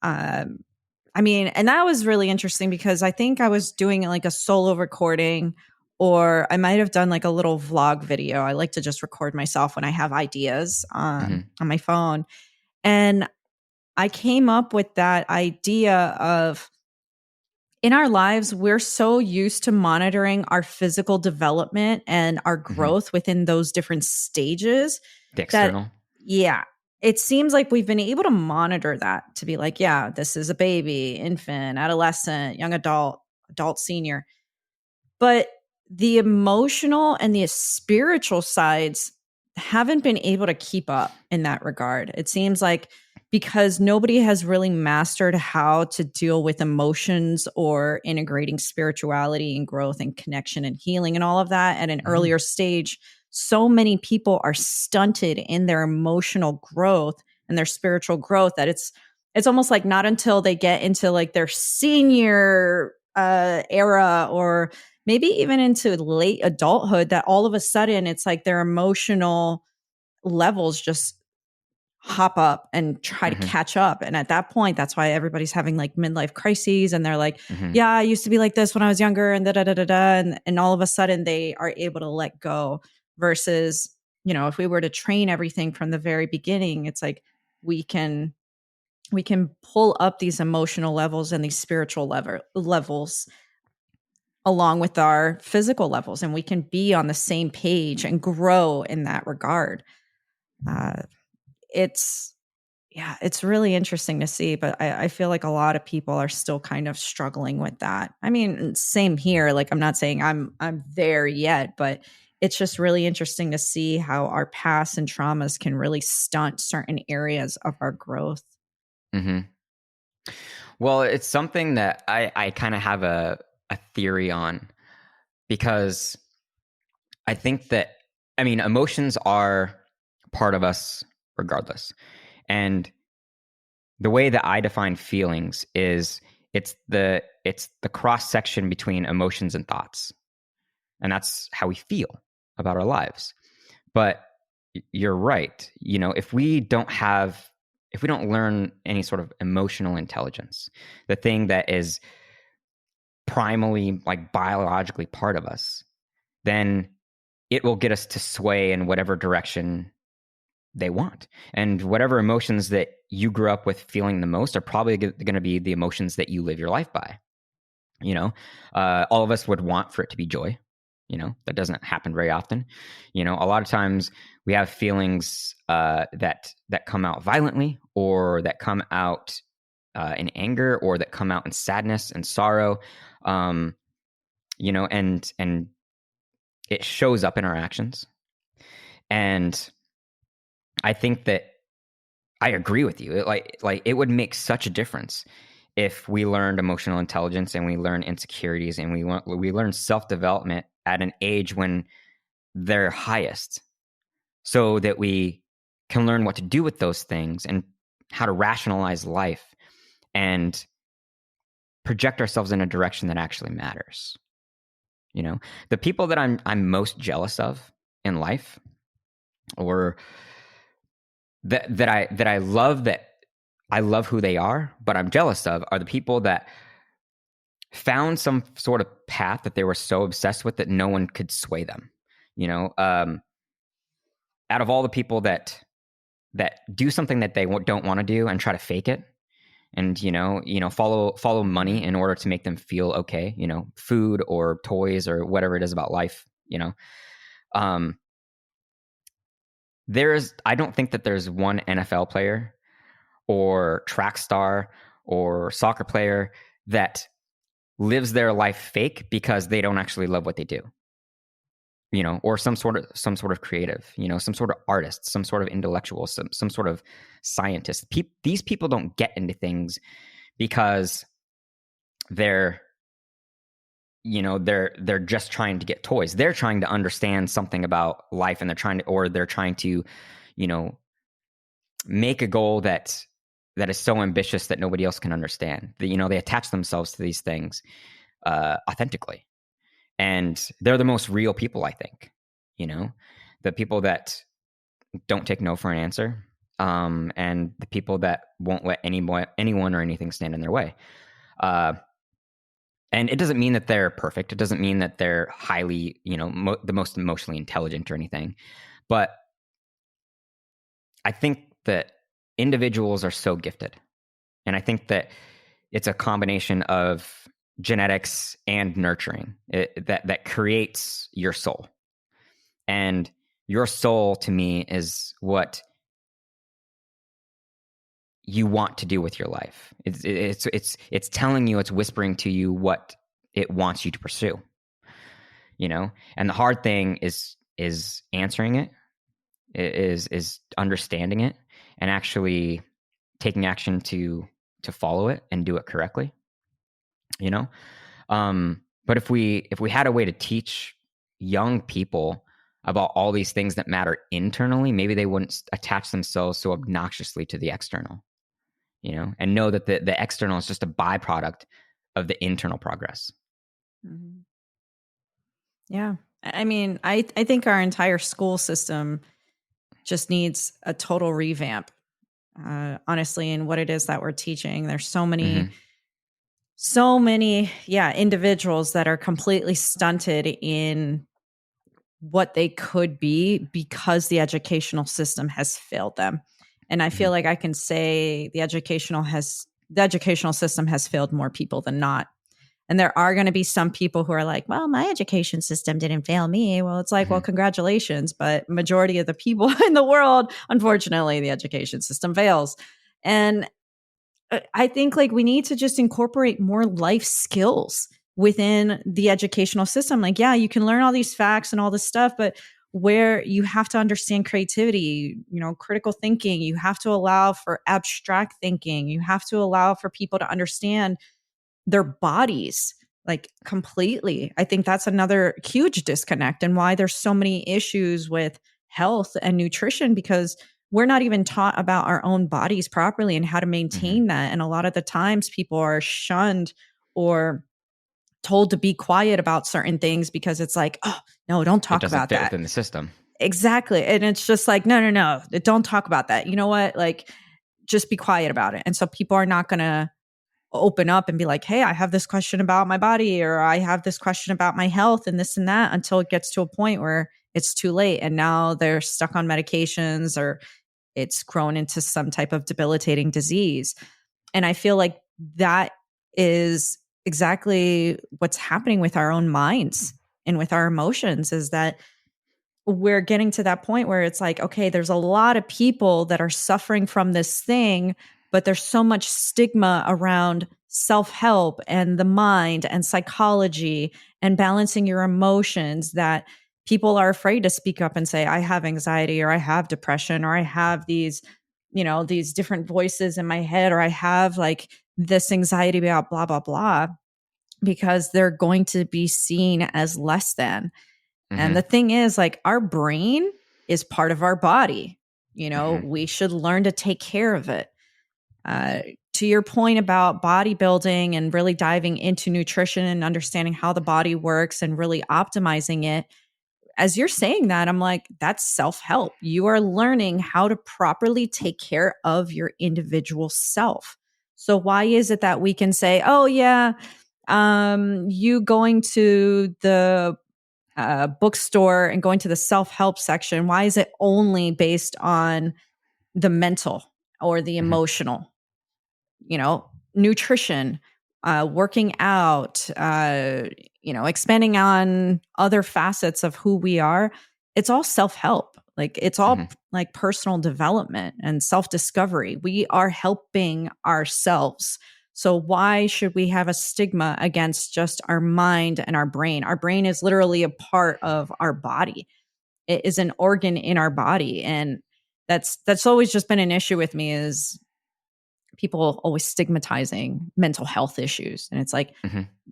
I mean, and that was really interesting because I think I was doing like a solo recording, or I might have done like a little vlog video. I like to just record myself when I have ideas on my phone. And I came up with that idea of, in our lives, we're so used to monitoring our physical development and our growth within those different stages. The external. It seems like we've been able to monitor that to be like, yeah, this is a baby, infant, adolescent, young adult, senior. But the emotional and the spiritual sides haven't been able to keep up in that regard. It seems like because nobody has really mastered how to deal with emotions or integrating spirituality and growth and connection and healing and all of that at an earlier stage, so many people are stunted in their emotional growth and their spiritual growth that it's almost like not until they get into like their senior era, or maybe even into late adulthood, that all of a sudden it's like their emotional levels just hop up and try to catch up. And at that point, that's why everybody's having like midlife crises, and they're like, yeah, I used to be like this when I was younger, and and all of a sudden they are able to let go. Versus, you know, if we were to train everything from the very beginning, it's like we can pull up these emotional levels and these spiritual levels along with our physical levels, and we can be on the same page and grow in that regard. It's really interesting to see, but I feel like a lot of people are still kind of struggling with that. I mean, same here. Like, I'm not saying I'm there yet, but it's just really interesting to see how our past and traumas can really stunt certain areas of our growth. Well, it's something that I kind of have a theory on, because I think that, I mean, emotions are part of us regardless. And the way that I define feelings is it's the cross section between emotions and thoughts. And that's how we feel about our lives. But you're right. You know, if we don't learn any sort of emotional intelligence, the thing that is primally, like, biologically part of us, then it will get us to sway in whatever direction they want. And whatever emotions that you grew up with feeling the most are probably going to be the emotions that you live your life by. You know, all of us would want for it to be joy. You know, that doesn't happen very often. You know, a lot of times we have feelings that come out violently, or that come out in anger, or that come out in sadness and sorrow. You know, and it shows up in our actions. And I think that I agree with you. Like it would make such a difference if we learned emotional intelligence, and we learn insecurities, and we learn self-development at an age when they're highest, so that we can learn what to do with those things and how to rationalize life and project ourselves in a direction that actually matters. You know, the people that I'm most jealous of in life, or that I love, that I love who they are, but I'm jealous of, are the people that found some sort of path that they were so obsessed with that no one could sway them. You know, out of all the people that do something that they don't want to do and try to fake it, and follow money in order to make them feel okay, you know, food or toys or whatever it is about life, you know, I don't think that there's one NFL player or track star or soccer player that lives their life fake because they don't actually love what they do, you know, or some sort of creative, you know, some sort of artist, some sort of intellectual, some sort of scientist. These people don't get into things because they're just trying to get toys. They're trying to understand something about life, and they're trying to, you know, make a goal that is so ambitious that nobody else can understand. You know, they attach themselves to these things authentically, and they're the most real people, I think. You know, the people that don't take no for an answer, and the people that won't let anyone or anything stand in their way. And it doesn't mean that they're perfect. It doesn't mean that they're highly, you know, the most emotionally intelligent or anything. But I think that individuals are so gifted. And I think that it's a combination of genetics and nurturing that creates your soul. And your soul, to me, is what you want to do with your life. It's telling you, it's whispering to you what it wants you to pursue, you know? And the hard thing is answering it, is understanding it, and actually taking action to follow it and do it correctly, you know? But if we had a way to teach young people about all these things that matter internally, maybe they wouldn't attach themselves so obnoxiously to the external, you know, and know that the external is just a byproduct of the internal progress. Mm-hmm. Yeah. I mean, I think our entire school system just needs a total revamp, honestly, in what it is that we're teaching. There's so many, individuals that are completely stunted in what they could be because the educational system has failed them. And I feel like I can say the educational system has failed more people than not. And there are going to be some people who are like, well, my education system didn't fail me. Well, it's like, well, congratulations. But majority of the people in the world, unfortunately, the education system fails. And I think like we need to just incorporate more life skills within the educational system. Like, yeah, you can learn all these facts and all this stuff, but where you have to understand creativity, you know, critical thinking, you have to allow for abstract thinking, you have to allow for people to understand their bodies like completely. I think that's another huge disconnect, and why there's so many issues with health and nutrition, because we're not even taught about our own bodies properly and how to maintain that. And a lot of the times people are shunned or told to be quiet about certain things because it's like, oh, no, don't talk about that. Within the system. Exactly. And it's just like, no, don't talk about that. You know what? Like, just be quiet about it. And so people are not going to open up and be like, hey, I have this question about my body, or I have this question about my health and this and that, until it gets to a point where it's too late. And now they're stuck on medications, or it's grown into some type of debilitating disease. And I feel like that is exactly what's happening with our own minds and with our emotions, is that we're getting to that point where it's like, okay, there's a lot of people that are suffering from this thing, but there's so much stigma around self-help and the mind and psychology and balancing your emotions that people are afraid to speak up and say, I have anxiety, or I have depression, or I have these, these different voices in my head, or I have like this anxiety about blah, blah, blah, because they're going to be seen as less than. And the thing is, like, our brain is part of our body. We should learn to take care of it. To your point about bodybuilding and really diving into nutrition and understanding how the body works and really optimizing it, as you're saying that, I'm like, that's self-help. You are learning how to properly take care of your individual self. So why is it that we can say, oh yeah, you going to the bookstore and going to the self-help section, why is it only based on the mental or the emotional? Nutrition, working out, expanding on other facets of who we are. It's all self-help. Like, it's all like personal development and self-discovery. We are helping ourselves. So why should we have a stigma against just our mind and our brain? Our brain is literally a part of our body. It is an organ in our body. And that's always just been an issue with me, is people always stigmatizing mental health issues. And it's like,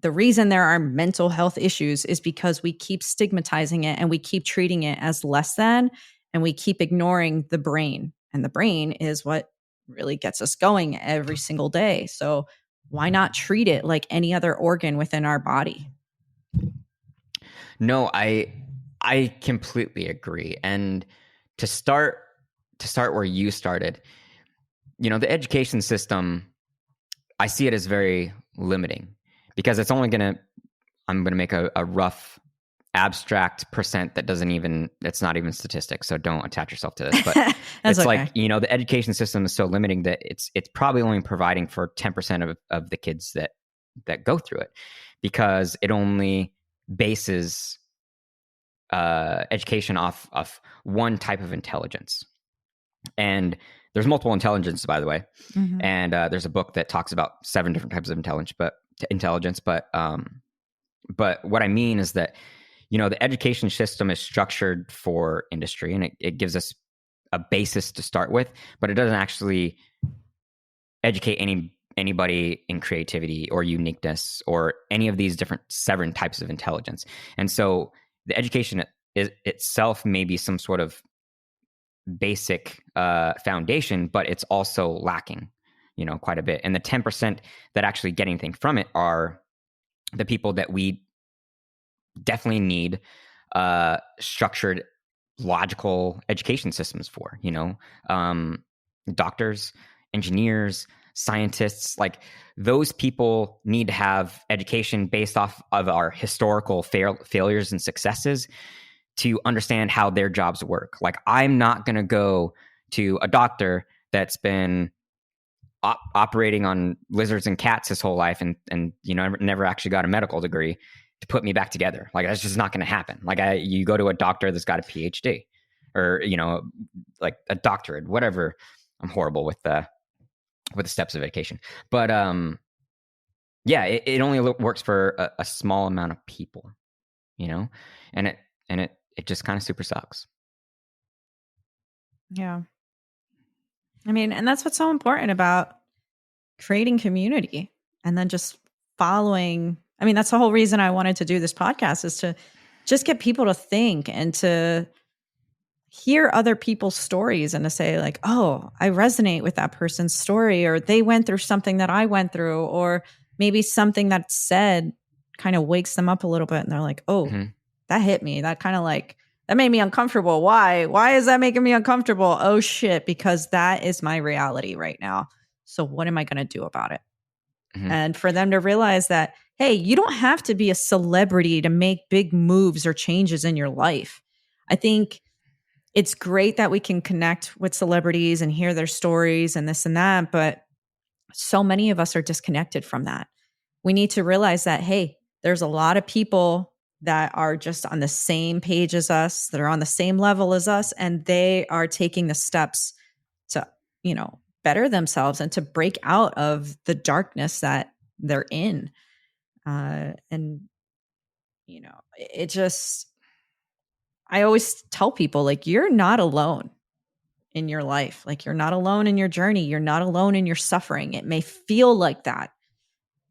the reason there are mental health issues is because we keep stigmatizing it and we keep treating it as less than, and we keep ignoring the brain. And the brain is what really gets us going every single day. So why not treat it like any other organ within our body? No, I completely agree. And to start where you started, the education system, I see it as very limiting, because it's only I'm going to make a rough abstract percent that's not even statistics. So don't attach yourself to this, but it's okay. Like, the education system is so limiting that it's probably only providing for 10% of the kids that go through it, because it only bases education off of one type of intelligence. And there's multiple intelligences, by the way. And there's a book that talks about 7 different types of intelligence. But what I mean is that, the education system is structured for industry, and it gives us a basis to start with, but it doesn't actually educate anybody in creativity or uniqueness or any of these different 7 types of intelligence. And so the education itself may be some sort of basic foundation, but it's also lacking, quite a bit. And the 10% that actually get anything from it are the people that we definitely need structured, logical education systems for, doctors, engineers, scientists. Like, those people need to have education based off of our historical failures and successes to understand how their jobs work. Like, I'm not going to go to a doctor that's been operating on lizards and cats his whole life and never actually got a medical degree to put me back together. Like, that's just not going to happen. Like, you go to a doctor that's got a PhD or, like a doctorate, whatever. I'm horrible with the steps of education, but yeah, it only works for a small amount of people, and it just kind of super sucks. Yeah. I mean, and that's what's so important about creating community and then just following. I mean, that's the whole reason I wanted to do this podcast, is to just get people to think and to hear other people's stories and to say like, oh, I resonate with that person's story, or they went through something that I went through, or maybe something that's said kind of wakes them up a little bit. And they're like, oh, that hit me. That kind of like, that made me uncomfortable. Why? Why is that making me uncomfortable? Oh shit, because that is my reality right now. So what am I going to do about it? And for them to realize that, hey, you don't have to be a celebrity to make big moves or changes in your life. I think it's great that we can connect with celebrities and hear their stories and this and that, but so many of us are disconnected from that. we need to realize that, hey, there's a lot of people that are just on the same page as us, that are on the same level as us, and they are taking the steps to, better themselves and to break out of the darkness that they're in. And, it just, I always tell people, like, you're not alone in your life. Like, you're not alone in your journey. You're not alone in your suffering. It may feel like that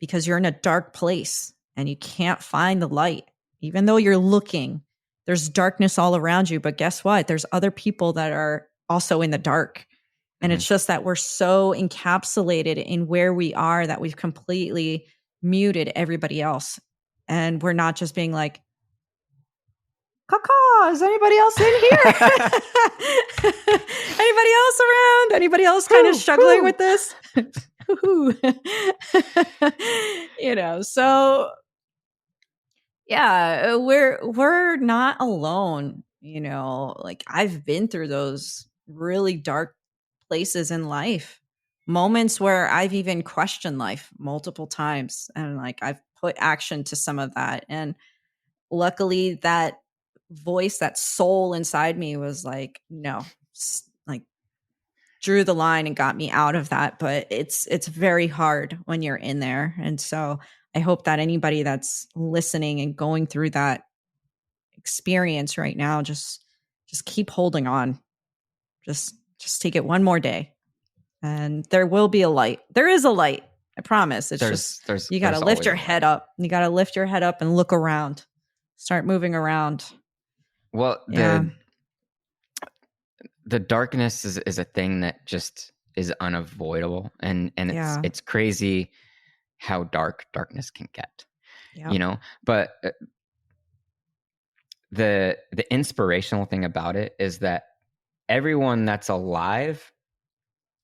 because you're in a dark place and you can't find the light. Even though you're looking, there's darkness all around you. But guess what? There's other people that are also in the dark. And it's just that we're so encapsulated in where we are that we've completely muted everybody else. And we're not just being like, Caw, is anybody else in here? Anybody else around? Anybody else kind of struggling with this? So yeah, we're not alone, like I've been through those really dark places in life, moments where I've even questioned life multiple times, and like I've put action to some of that, and luckily that voice, that soul inside me was like, no, like drew the line and got me out of that. But it's very hard when you're in there. And so I hope that anybody that's listening and going through that experience right now, just keep holding on. Just take it one more day. And there will be a light. There is a light. I promise. It's you got to lift your head up. You got to lift your head up and look around. Start moving around. Well, the darkness is a thing that just is unavoidable, and it's crazy how dark darkness can get. But the inspirational thing about it is that everyone that's alive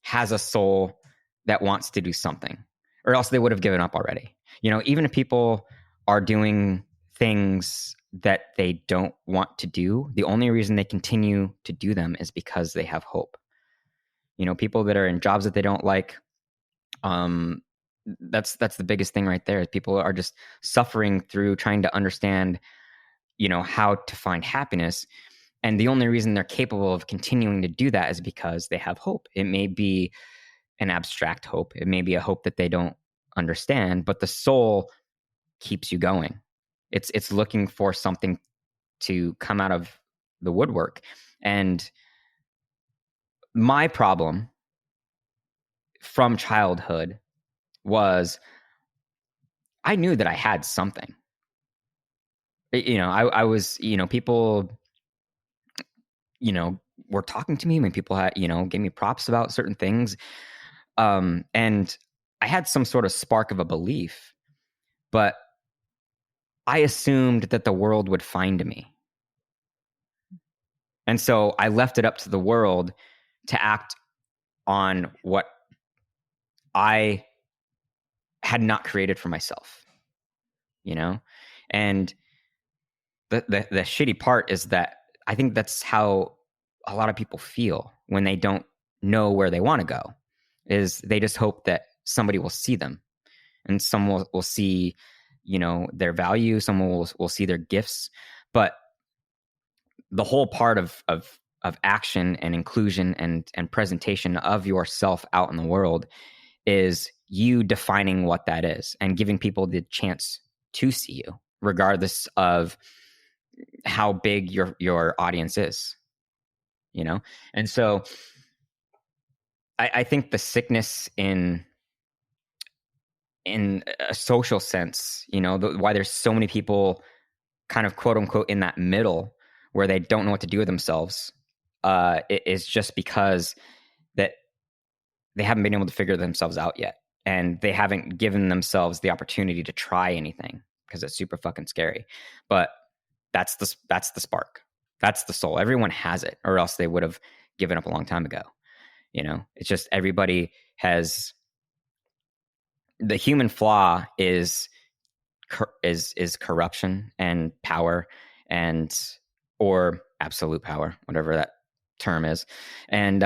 has a soul that wants to do something, or else they would have given up already. Even if people are doing things that they don't want to do, the only reason they continue to do them is because they have hope. People that are in jobs that they don't like, that's the biggest thing right there. People are just suffering through trying to understand, how to find happiness. And the only reason they're capable of continuing to do that is because they have hope. It may be an abstract hope. It may be a hope that they don't understand, but the soul keeps you going. It's looking for something to come out of the woodwork. And my problem from childhood was I knew that I had something. I was, people, were talking to me when people had, gave me props about certain things. And I had some sort of spark of a belief, but I assumed that the world would find me. And so I left it up to the world to act on what I had not created for myself, And the shitty part is that I think that's how a lot of people feel when they don't know where they want to go, is they just hope that somebody will see them, and someone will see, their value. Someone will see their gifts. But the whole part of action and inclusion and presentation of yourself out in the world is you defining what that is and giving people the chance to see you, regardless of how big your audience is, And so I think the sickness in a social sense, why there's so many people kind of quote unquote in that middle where they don't know what to do with themselves, it is just because that they haven't been able to figure themselves out yet. And they haven't given themselves the opportunity to try anything because it's super fucking scary. But that's the spark. That's the soul. Everyone has it, or else they would have given up a long time ago. It's just everybody has. The human flaw is corruption and power, or absolute power, whatever that term is. And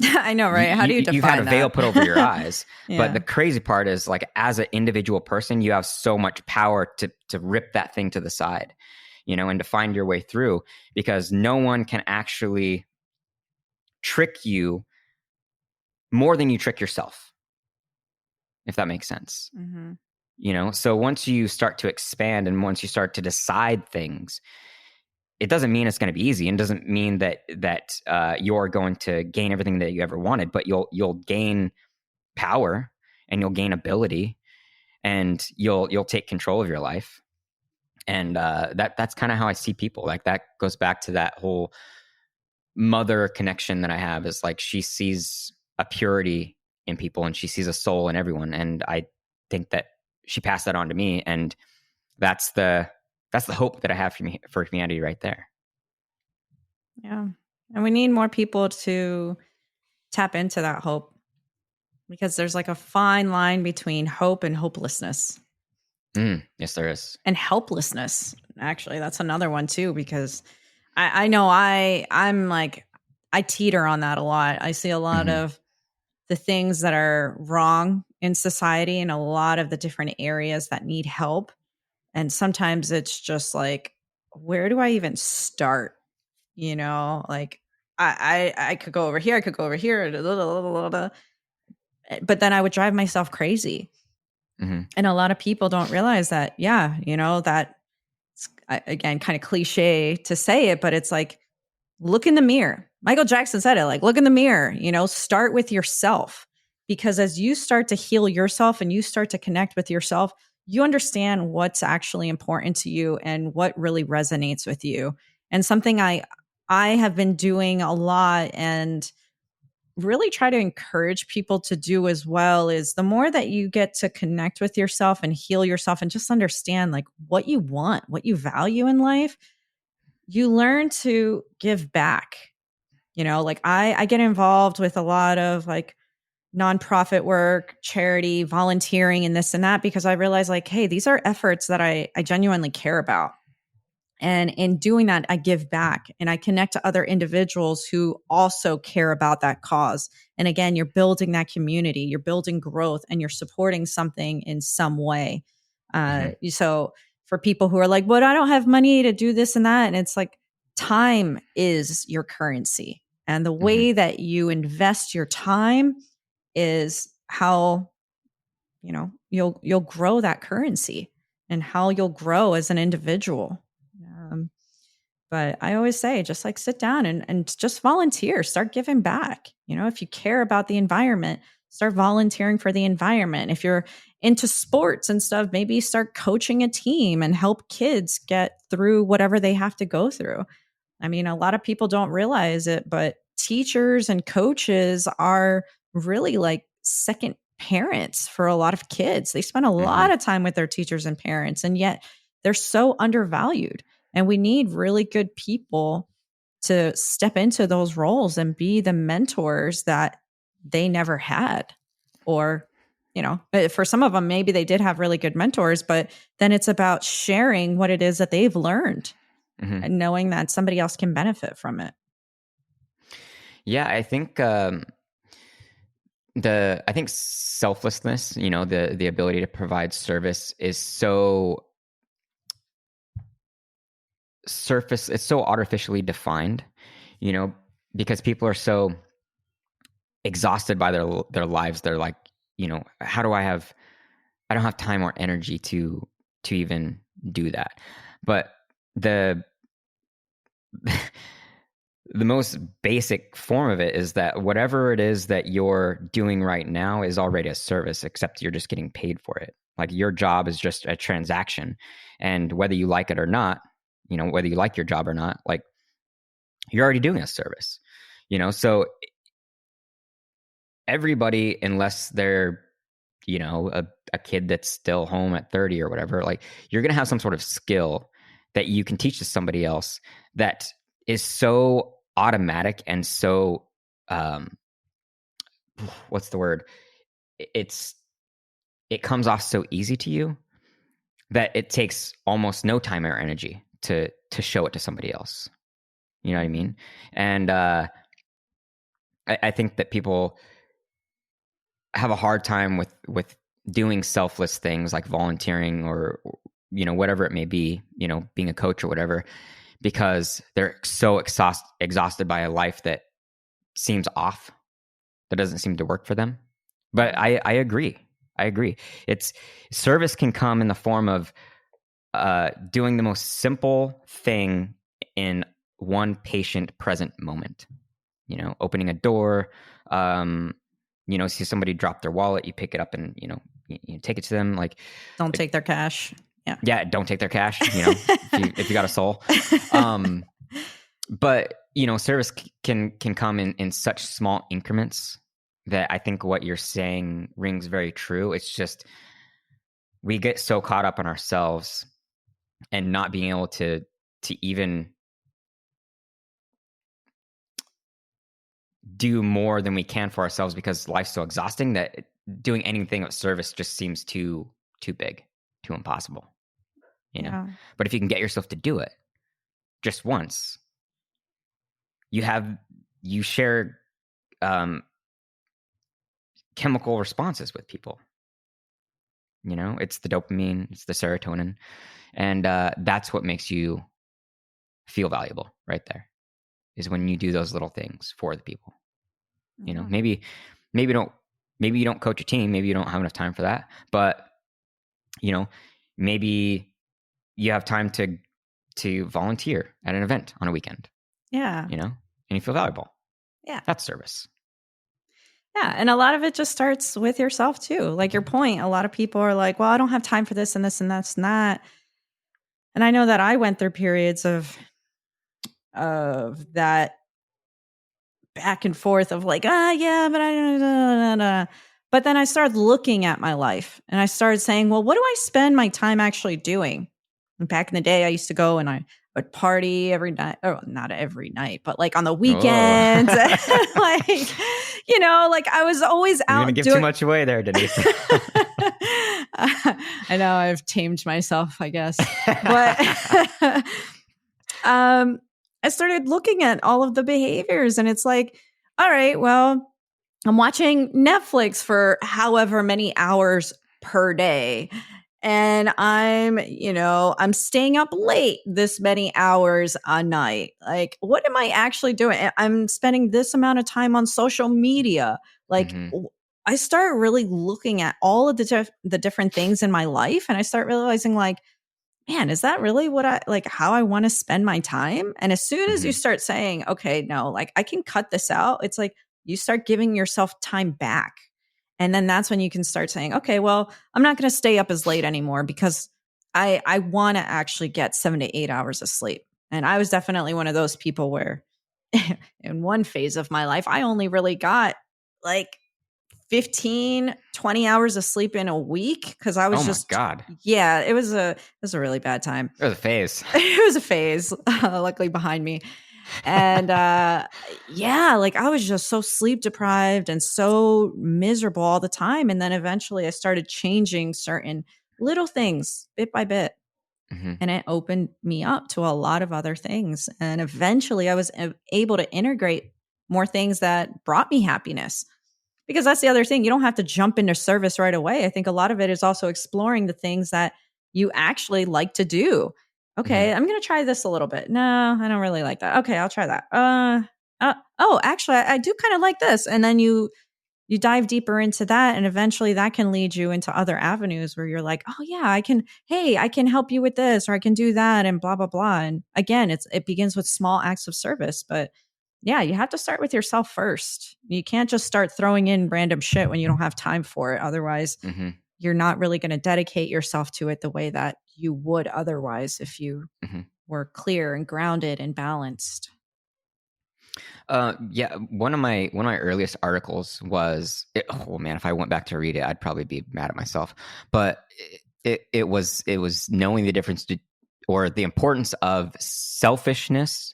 I know, right? How do you define you've had a veil that? put over your eyes. Yeah. But the crazy part is, like, as an individual person, you have so much power to rip that thing to the side, you know, and to find your way through, because no one can actually trick you more than you trick yourself, if that makes sense. Mm-hmm. You know, so once you start to expand and once you start to decide things, it doesn't mean it's going to be easy, and doesn't mean that you're going to gain everything that you ever wanted, but you'll gain power, and you'll gain ability, and you'll take control of your life. And that's kind of how I see people. Like, that goes back to that whole mother connection that I have, is like, she sees a purity in people, and she sees a soul in everyone. And I think that she passed that on to me, and that's the hope that I have for humanity right there. Yeah. And we need more people to tap into that hope, because there's like a fine line between hope and hopelessness. Yes, there is. And helplessness. Actually, that's another one too, because I know I'm like, I teeter on that a lot. I see a lot of the things that are wrong in society and a lot of the different areas that need help. And sometimes it's just like, where do I even start? You know, like I could go over here, I could go over here, but then I would drive myself crazy. And a lot of people don't realize that, yeah, you know, that, again, kind of cliche to say it, but it's like, look in the mirror. Michael Jackson said it, like, look in the mirror, you know, start with yourself. Because as you start to heal yourself and you start to connect with yourself, you understand what's actually important to you and what really resonates with you. And something I have been doing a lot, and really try to encourage people to do as well, is the more that you get to connect with yourself and heal yourself and just understand like what you want, what you value in life, you learn to give back. You know, like I get involved with a lot of like nonprofit work, charity, volunteering, and this and that, because I realize like, hey, these are efforts that I genuinely care about. And in doing that, I give back and I connect to other individuals who also care about that cause. And again, you're building that community, you're building growth, and you're supporting something in some way. So for people who are like, but I don't have money to do this and that. And it's like, time is your currency. And the way that you invest your time is how, you know, you'll grow that currency and how you'll grow as an individual. But I always say, just like sit down and just volunteer, start giving back. You know, if you care about the environment, start volunteering for the environment. If you're into sports and stuff, maybe start coaching a team and help kids get through whatever they have to go through. I mean, a lot of people don't realize it, but teachers and coaches are really like second parents for a lot of kids. They spend a lot of time with their teachers and parents, and yet they're so undervalued. And we need really good people to step into those roles and be the mentors that they never had. Or, you know, for some of them, maybe they did have really good mentors, but then it's about sharing what it is that they've learned and knowing that somebody else can benefit from it. Yeah, I think I think selflessness, you know, the ability to provide service is so it's so artificially defined, you know, because people are so exhausted by their lives. They're like, you know, I don't have time or energy to even do that. But the most basic form of it is that whatever it is that you're doing right now is already a service, except you're just getting paid for it. Like, your job is just a transaction. And whether you like it or not, you know, whether you like your job or not, like, you're already doing a service, you know? So everybody, unless they're, you know, a kid that's still home at 30 or whatever, like, you're going to have some sort of skill that you can teach to somebody else that is so automatic and so, what's the word? It comes off so easy to you that it takes almost no time or energy to show it to somebody else. You know what I mean? And I think that people have a hard time with doing selfless things like volunteering or whatever it may be, being a coach or whatever, because they're so exhausted by a life that seems off, that doesn't seem to work for them. But I agree. It's service can come in the form of doing the most simple thing in one patient present moment. Opening a door, see somebody drop their wallet, you pick it up and you take it to them. Like, don't take their cash. Yeah, don't take their cash. If you got a soul. But service can come in such small increments that I think what you're saying rings very true. It's just we get so caught up in ourselves and not being able to even do more than we can for ourselves because life's so exhausting that doing anything of service just seems too big, too impossible. Yeah. But if you can get yourself to do it just once, you share chemical responses with people. It's the dopamine, it's the serotonin, and that's what makes you feel valuable right there, is when you do those little things for the people. Maybe you don't coach a team, maybe you don't have enough time for that, but maybe you have time to volunteer at an event on a weekend. Yeah. And you feel valuable. Yeah. That's service. Yeah. And a lot of it just starts with yourself too. Like your point, a lot of people are like, well, I don't have time for this and this and that's and that. And I know that I went through periods of that back and forth of like, yeah, but but then I started looking at my life and I started saying, well, what do I spend my time actually doing? And back in the day, I used to go and I would party every night. Oh, not every night, but like on the weekends. Like, like I was always out. You're going to give too much away there, Denise. I know I've tamed myself, I guess. But I started looking at all of the behaviors and it's like, all right, well, I'm watching Netflix for however many hours per day. And I'm staying up late this many hours a night. Like, what am I actually doing? I'm spending this amount of time on social media. Like, I start really looking at all of the different things in my life. And I start realizing like, man, is that really what how I want to spend my time? And as soon as you start saying, okay, no, like I can cut this out, it's like you start giving yourself time back. And then that's when you can start saying, okay, well, I'm not going to stay up as late anymore because I want to actually get 7 to 8 hours of sleep. And I was definitely one of those people where in one phase of my life, I only really got like 15, 20 hours of sleep in a week because I was God. Yeah, it was a really bad time. It was a phase. It was a phase, luckily behind me. And like I was just so sleep deprived and so miserable all the time. And then eventually I started changing certain little things bit by bit. And it opened me up to a lot of other things. And eventually I was able to integrate more things that brought me happiness. Because that's the other thing. You don't have to jump into service right away. I think a lot of it is also exploring the things that you actually like to do. Okay, I'm going to try this a little bit. No, I don't really like that. Okay, I'll try that. Actually, I do kind of like this. And then you dive deeper into that. And eventually that can lead you into other avenues where you're like, oh yeah, I can help you with this, or I can do that, and blah, blah, blah. And again, it begins with small acts of service, but yeah, you have to start with yourself first. You can't just start throwing in random shit when you don't have time for it. Otherwise, you're not really going to dedicate yourself to it the way that you would otherwise if you were clear and grounded and balanced. Yeah, one of my earliest articles was, if I went back to read it, I'd probably be mad at myself. But it was knowing the difference or the importance of selfishness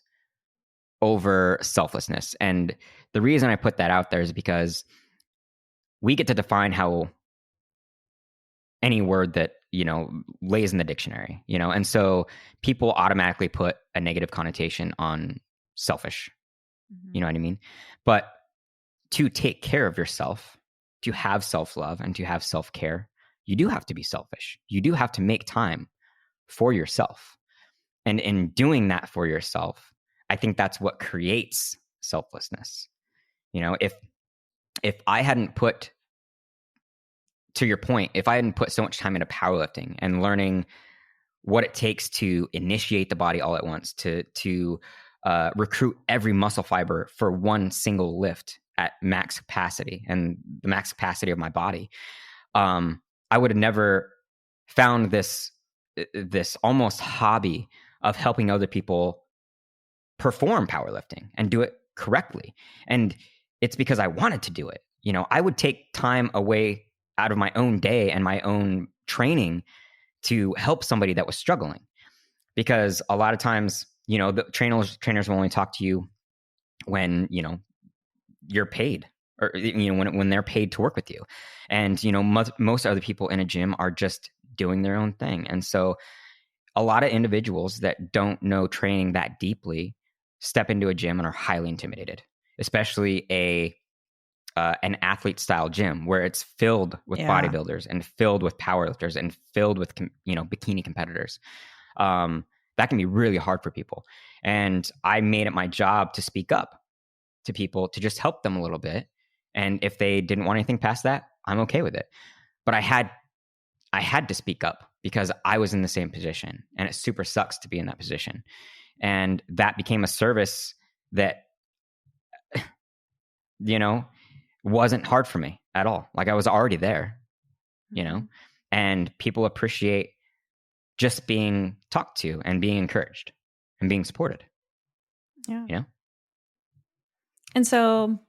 over selflessness. And the reason I put that out there is because we get to define how any word that, lays in the dictionary, and so people automatically put a negative connotation on selfish. You know what I mean? But to take care of yourself, to have self-love and to have self-care, you do have to be selfish. You do have to make time for yourself. And in doing that for yourself, I think that's what creates selflessness. You know, if I hadn't put, to your point, if I hadn't put so much time into powerlifting and learning what it takes to initiate the body all at once, to recruit every muscle fiber for one single lift at max capacity and the max capacity of my body, I would have never found this almost hobby of helping other people perform powerlifting and do it correctly. And it's because I wanted to do it. You know, I would take time away out of my own day and my own training to help somebody that was struggling. Because a lot of times, you know, the trainers will only talk to you when, you know, you're paid, or, you know, when they're paid to work with you. And, you know, most other people in a gym are just doing their own thing. And so a lot of individuals that don't know training that deeply step into a gym and are highly intimidated, especially an athlete style gym where it's filled with bodybuilders and filled with powerlifters and filled with, you know, bikini competitors. That can be really hard for people. And I made it my job to speak up to people, to just help them a little bit. And if they didn't want anything past that, I'm okay with it. But I had to speak up because I was in the same position, and it super sucks to be in that position. And that became a service that, you know, wasn't hard for me at all. Like, I was already there, you know, and people appreciate just being talked to and being encouraged and being supported. Yeah. You know? And so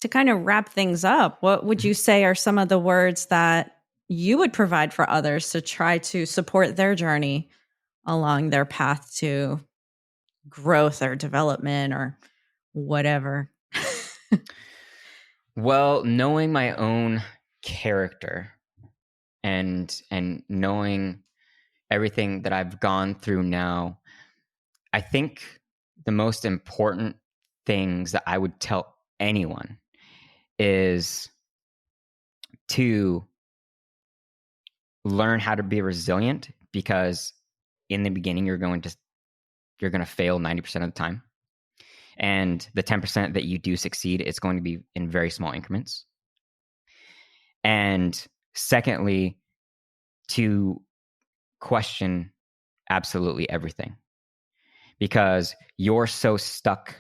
to kind of wrap things up, what would you say are some of the words that you would provide for others to try to support their journey along their path to growth or development or whatever? Well, knowing my own character and knowing everything that I've gone through now, I think the most important things that I would tell anyone is to learn how to be resilient, because in the beginning you're going to fail 90% of the time. And the 10% that you do succeed, it's going to be in very small increments. And secondly, to question absolutely everything, because you're so stuck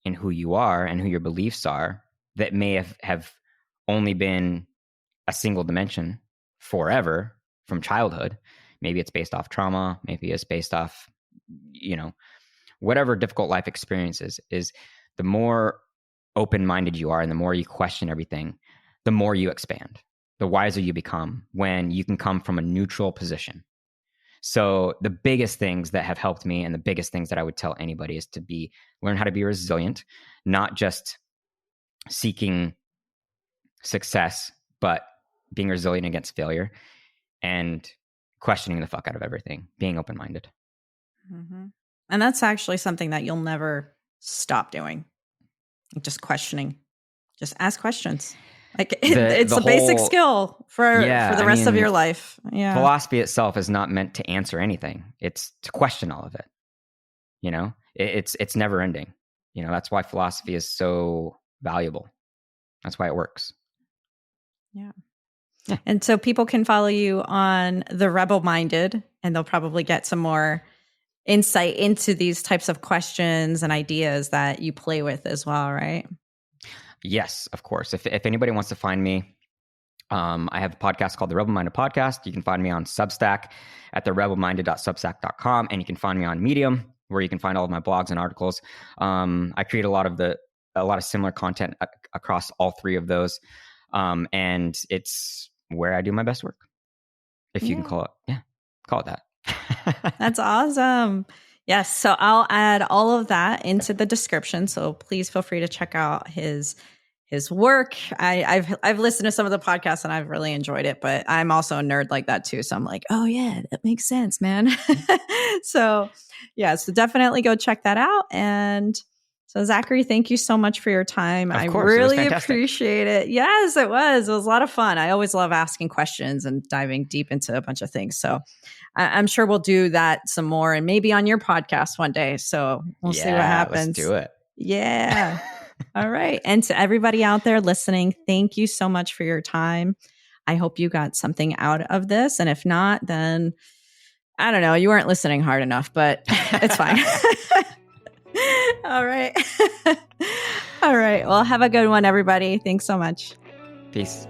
in who you are and who your beliefs are that may have only been a single dimension forever from childhood. Maybe it's based off trauma. Maybe it's based off, you know, whatever difficult life experiences is. The more open-minded you are and the more you question everything, the more you expand, the wiser you become when you can come from a neutral position. So the biggest things that have helped me and the biggest things that I would tell anybody is to learn how to be resilient, not just seeking success, but being resilient against failure and questioning the fuck out of everything, being open-minded. Mm-hmm. And that's actually something that you'll never stop doing. Just questioning. Just ask questions. Like it's a basic skill for the rest of your life. Yeah. Philosophy itself is not meant to answer anything. It's to question all of it. You know, it's never ending. You know, that's why philosophy is so valuable. That's why it works. Yeah. And so people can follow you on The Rebel Minded, and they'll probably get some more insight into these types of questions and ideas that you play with as well, right? Yes, of course. If anybody wants to find me, I have a podcast called The Rebel Minded Podcast. You can find me on Substack at therebelminded.substack.com, and you can find me on Medium, where you can find all of my blogs and articles. I create a lot of similar content across all three of those, and it's where I do my best work, if you can call it that. That's awesome. Yes. So I'll add all of that into the description. So please feel free to check out his work. I've listened to some of the podcasts and I've really enjoyed it, but I'm also a nerd like that too. So I'm like, oh yeah, that makes sense, man. So yeah, so definitely go check that out. And So Zackary, thank you so much for your time. Of I course, really appreciate it. Yes, it was. It was a lot of fun. I always love asking questions and diving deep into a bunch of things. So I'm sure we'll do that some more and maybe on your podcast one day. So we'll see what happens. Let's do it. Yeah. All right. And to everybody out there listening, thank you so much for your time. I hope you got something out of this. And if not, then I don't know, you weren't listening hard enough, but it's fine. All right. All right. Well, have a good one, everybody. Thanks so much. Peace.